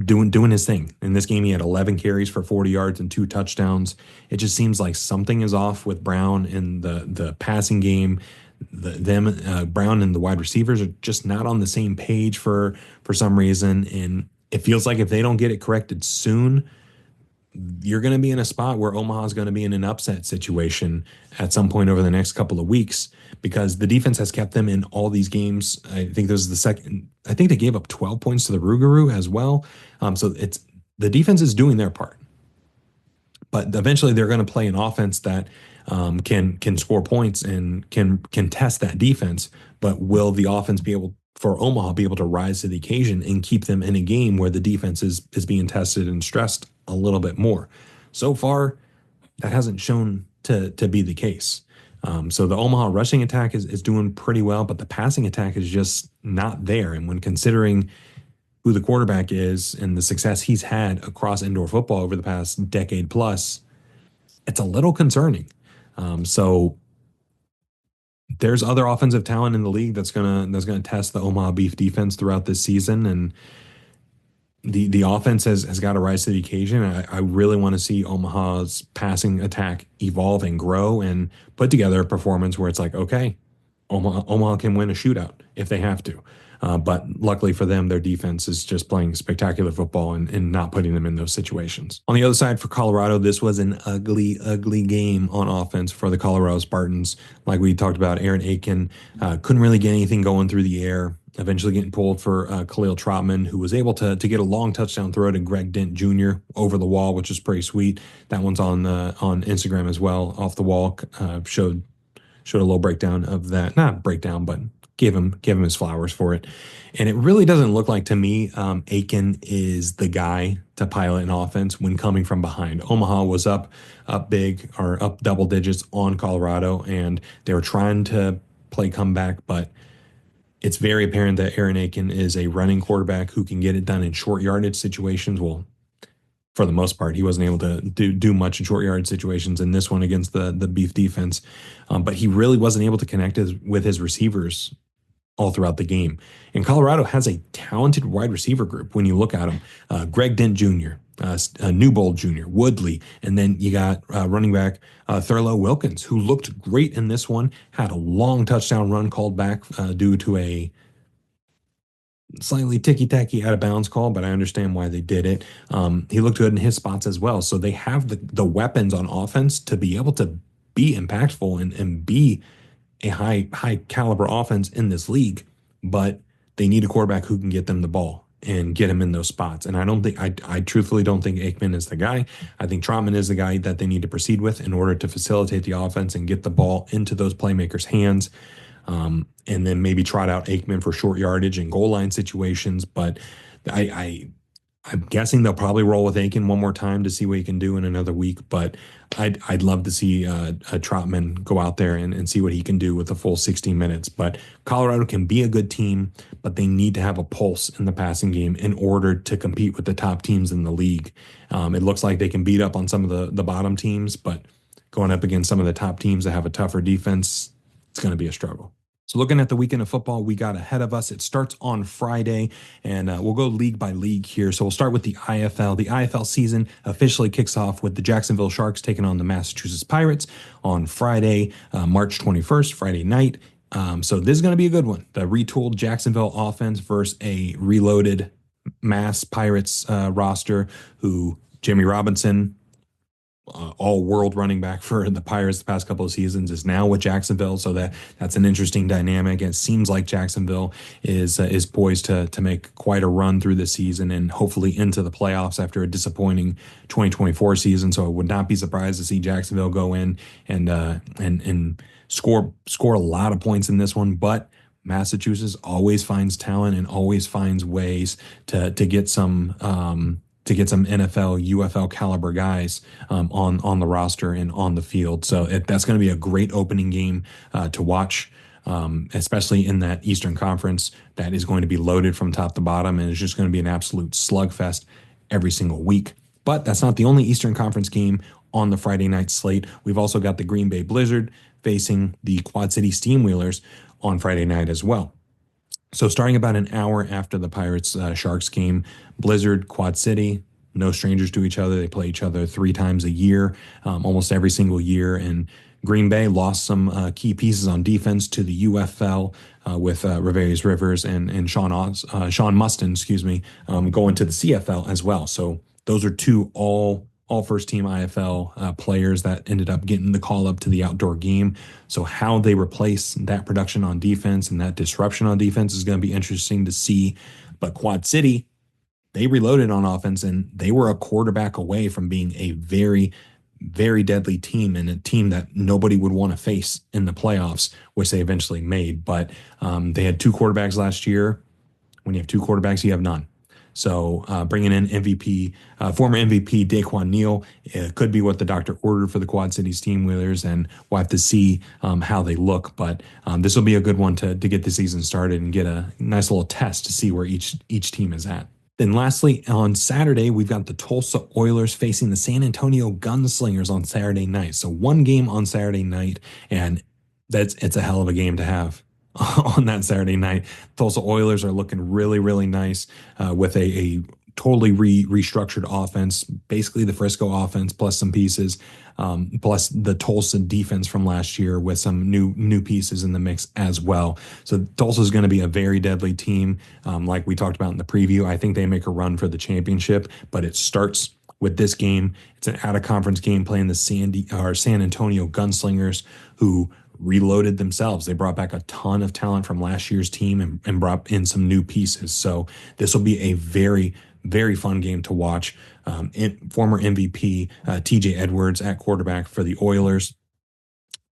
doing his thing. In this game, he had 11 carries for 40 yards and 2 touchdowns. It just seems like something is off with Brown in the passing game. Brown and the wide receivers are just not on the same page for some reason, and it feels like if they don't get it corrected soon, you're going to be in a spot where Omaha is going to be in an upset situation at some point over the next couple of weeks, because the defense has kept them in all these games. I think this is the second. I think they gave up 12 points to the Rougarou as well. So it's the defense is doing their part, but eventually they're going to play an offense that can score points and can test that defense. But will the offense for Omaha be able to rise to the occasion and keep them in a game where the defense is being tested and stressed a little bit more? So far, that hasn't shown to be the case. So the Omaha rushing attack is doing pretty well, but the passing attack is just not there. And when considering who the quarterback is and the success he's had across indoor football over the past decade plus, it's a little concerning. So there's other offensive talent in the league that's gonna test the Omaha Beef defense throughout this season, and the offense has got to rise to the occasion. I really want to see Omaha's passing attack evolve and grow and put together a performance where it's like, okay, Omaha can win a shootout if they have to. But luckily for them, their defense is just playing spectacular football and not putting them in those situations. On the other side for Colorado, this was an ugly, ugly game on offense for the Colorado Spartans. Like we talked about, Aaron Aiken couldn't really get anything going through the air. Eventually getting pulled for Khalil Trotman, who was able to get a long touchdown throw to Greg Dent Jr. over the wall, which is pretty sweet. That one's on Instagram as well. Off the wall showed a little breakdown of that. Not breakdown, but give him his flowers for it. And it really doesn't look like to me Aiken is the guy to pilot an offense when coming from behind. Omaha was up big or up double digits on Colorado, and they were trying to play comeback, but it's very apparent that Aaron Aiken is a running quarterback who can get it done in short yardage situations. Well, for the most part, he wasn't able to do much in short yard situations in this one against the Beef defense. But he really wasn't able to connect with his receivers all throughout the game. And Colorado has a talented wide receiver group when you look at them. Greg Dent Jr., Newbold Jr., Woodley, and then you got running back Thurlow Wilkins, who looked great in this one, had a long touchdown run called back due to a slightly ticky-tacky out of bounds call, but I understand why they did it. He looked good in his spots as well. So they have the weapons on offense to be able to be impactful and be a high caliber offense in this league, but they need a quarterback who can get them the ball and get him in those spots. And I truthfully don't think Aikman is the guy. I think Trotman is the guy that they need to proceed with in order to facilitate the offense and get the ball into those playmakers' hands. And then maybe trot out Aikman for short yardage and goal line situations. But I'm guessing they'll probably roll with Aiken one more time to see what he can do in another week. But I'd love to see a Trotman go out there and see what he can do with the full 60 minutes. But Colorado can be a good team, but they need to have a pulse in the passing game in order to compete with the top teams in the league. It looks like they can beat up on some of the bottom teams, but going up against some of the top teams that have a tougher defense, it's going to be a struggle. So looking at the weekend of football we got ahead of us, it starts on Friday, and we'll go league by league here. So we'll start with the IFL. The IFL season officially kicks off with the Jacksonville Sharks taking on the Massachusetts Pirates on Friday, March 21st, Friday night. So this is going to be a good one. The retooled Jacksonville offense versus a reloaded Mass Pirates roster who Jimmy Robinson, all-world running back for the Pirates the past couple of seasons, is now with Jacksonville. So that's an interesting dynamic. It seems like Jacksonville is poised to make quite a run through the season and hopefully into the playoffs after a disappointing 2024 season. So I would not be surprised to see Jacksonville go in and score a lot of points in this one. But Massachusetts always finds talent and always finds ways to get some NFL, UFL caliber guys on the roster and on the field. So that's going to be a great opening game to watch, especially in that Eastern Conference that is going to be loaded from top to bottom, and it's just going to be an absolute slugfest every single week. But that's not the only Eastern Conference game on the Friday night slate. We've also got the Green Bay Blizzard facing the Quad City Steamwheelers on Friday night as well. So starting about an hour after the Pirates Sharks game, Blizzard, Quad City, no strangers to each other. They play each other 3 times a year, almost every single year. And Green Bay lost some key pieces on defense to the UFL with Reverius Rivers and Sean Mustin, going to the CFL as well. So those are 2 all first team IFL players that ended up getting the call up to the outdoor game. So how they replace that production on defense and that disruption on defense is going to be interesting to see. But Quad City, they reloaded on offense, and they were a quarterback away from being a very, very deadly team and a team that nobody would want to face in the playoffs, which they eventually made. But they had 2 quarterbacks last year. When you have 2 quarterbacks, you have none. So bringing in former MVP Daquan Neal could be what the doctor ordered for the Quad City Steamwheelers, and we'll have to see how they look. But this will be a good one to get the season started and get a nice little test to see where each team is at. Then lastly, on Saturday, we've got the Tulsa Oilers facing the San Antonio Gunslingers on Saturday night. So one game on Saturday night, and it's a hell of a game to have on that Saturday night. Tulsa Oilers are looking really, really nice with a totally restructured offense, basically the Frisco offense plus some pieces, plus the Tulsa defense from last year with some new pieces in the mix as well. So Tulsa is going to be a very deadly team, like we talked about in the preview. I think they make a run for the championship, but it starts with this game. It's an out-of-conference game playing the San Antonio Gunslingers, who reloaded themselves. They brought back a ton of talent from last year's team and brought in some new pieces. So this will be a very, very fun game to watch. Former MVP TJ Edwards at quarterback for the Oilers,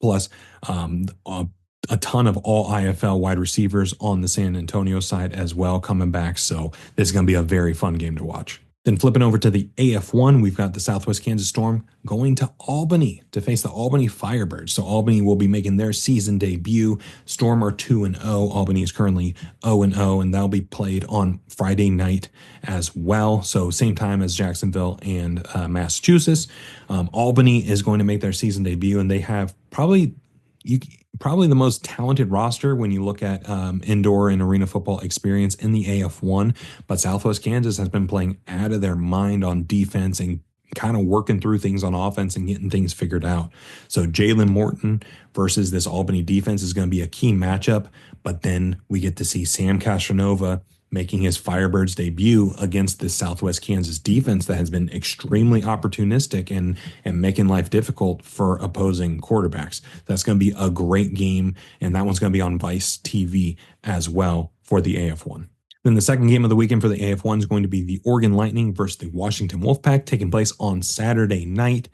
plus a ton of all IFL wide receivers on the San Antonio side as well coming back. So this is going to be a very fun game to watch. Then flipping over to the AF1, we've got the Southwest Kansas Storm going to Albany to face the Albany Firebirds. So Albany will be making their season debut. Storm are 2-0. Albany is currently 0-0, and that'll be played on Friday night as well. So same time as Jacksonville and Massachusetts. Albany is going to make their season debut, and they have probably the most talented roster when you look at indoor and arena football experience in the AF1. But Southwest Kansas has been playing out of their mind on defense and kind of working through things on offense and getting things figured out. So Jalen Morton versus this Albany defense is going to be a key matchup. But then we get to see Sam Castronova making his Firebirds debut against this Southwest Kansas defense that has been extremely opportunistic and making life difficult for opposing quarterbacks. That's going to be a great game, and that one's going to be on Vice TV as well for the AF1. Then the second game of the weekend for the AF1 is going to be the Oregon Lightning versus the Washington Wolfpack, taking place on Saturday night.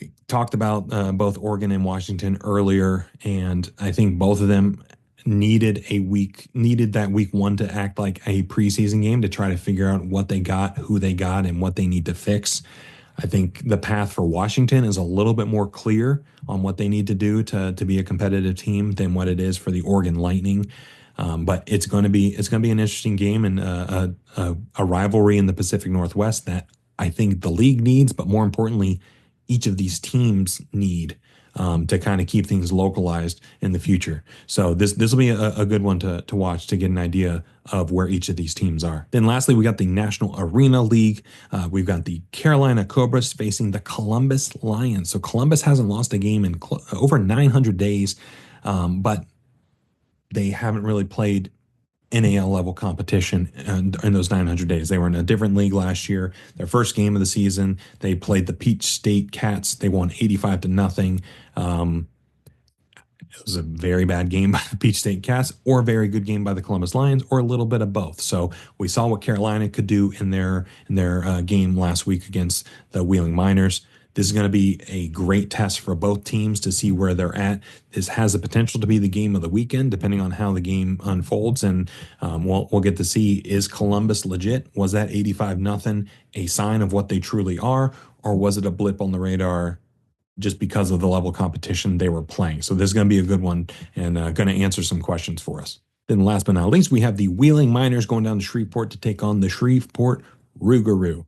We talked about both Oregon and Washington earlier, and I think both of them needed that week one to act like a preseason game to try to figure out what they got, who they got, and what they need to fix. I think the path for Washington is a little bit more clear on what they need to do to be a competitive team than what it is for the Oregon Lightning. But it's going to be an interesting game and a rivalry in the Pacific Northwest that I think the league needs, but more importantly, each of these teams need to kind of keep things localized in the future. So this will be a good one to watch to get an idea of where each of these teams are. Then lastly, we got the National Arena League. We've got the Carolina Cobras facing the Columbus Lions. So Columbus hasn't lost a game in over 900 days, but they haven't really played NAL level competition in those 900 days. They were in a different league last year. Their first game of the season, they played the Peach State Cats. They won 85-0. It was a very bad game by the Peach State Cats, or a very good game by the Columbus Lions, or a little bit of both. So we saw what Carolina could do in their game last week against the Wheeling Miners. This is going to be a great test for both teams to see where they're at. This has the potential to be the game of the weekend, depending on how the game unfolds. And we'll get to see, is Columbus legit? Was that 85-0 a sign of what they truly are? Or was it a blip on the radar just because of the level of competition they were playing? So this is going to be a good one and going to answer some questions for us. Then last but not least, we have the Wheeling Miners going down to Shreveport to take on the Shreveport Rougarou.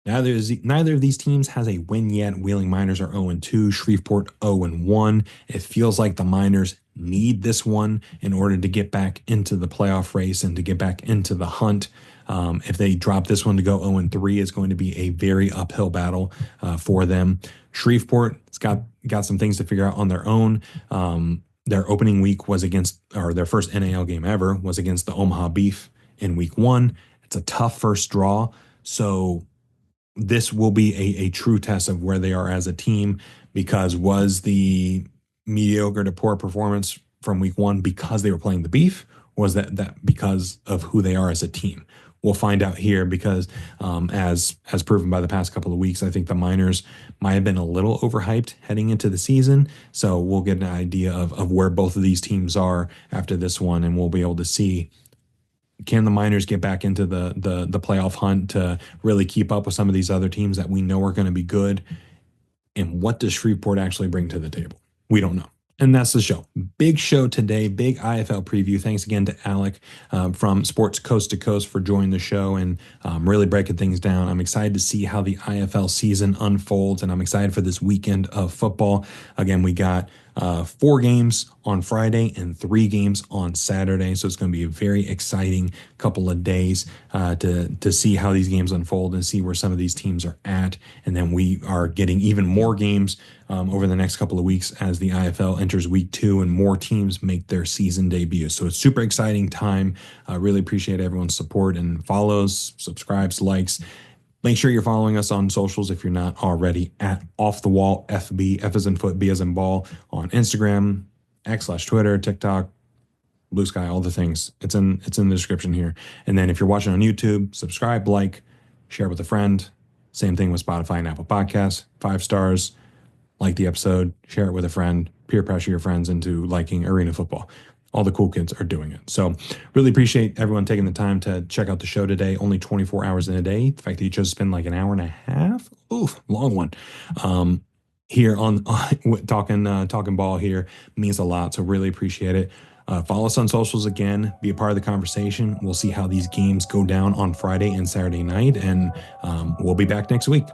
Neither of these teams has a win yet. Wheeling Miners are 0-2, Shreveport 0-1. It feels like the Miners need this one in order to get back into the playoff race and to get back into the hunt. If they drop this one to go 0-3, it's going to be a very uphill battle for them. Shreveport's got some things to figure out on their own. Their opening week was their first NAL game ever was against the Omaha Beef in week 1. It's a tough first draw, so this will be a true test of where they are as a team, because was the mediocre to poor performance from week 1 because they were playing the Beef, or was that because of who they are as a team? We'll find out here, because as proven by the past couple of weeks, I think the Miners might have been a little overhyped heading into the season. So we'll get an idea of where both of these teams are after this one, and we'll be able to see, can the Miners get back into the playoff hunt to really keep up with some of these other teams that we know are going to be good? And what does Shreveport actually bring to the table? We don't know. And that's the show. Big show today, big IFL preview. Thanks again to Alec from Sports Coast to Coast for joining the show and really breaking things down. I'm excited to see how the IFL season unfolds, and I'm excited for this weekend of football. Again, we got 4 games on Friday and 3 games on Saturday. So it's going to be a very exciting couple of days to see how these games unfold and see where some of these teams are at. And then we are getting even more games over the next couple of weeks as the IFL enters week 2 and more teams make their season debut. So it's super exciting time. I really appreciate everyone's support and follows, subscribes, likes. Make sure you're following us on socials if you're not already at Off the Wall FB, F as in foot, B as in ball, on Instagram, X/Twitter, TikTok, Blue Sky, all the things. It's in the description here. And then if you're watching on YouTube, subscribe, like, share with a friend. Same thing with Spotify and Apple Podcasts. 5 stars, like the episode, share it with a friend, peer pressure your friends into liking arena football. All the cool kids are doing it. So really appreciate everyone taking the time to check out the show today. Only 24 hours in a day. The fact that you chose to spend like an hour and a half. Oof, long one. Here on talking ball here means a lot. So really appreciate it. Follow us on socials again. Be a part of the conversation. We'll see how these games go down on Friday and Saturday night. And we'll be back next week.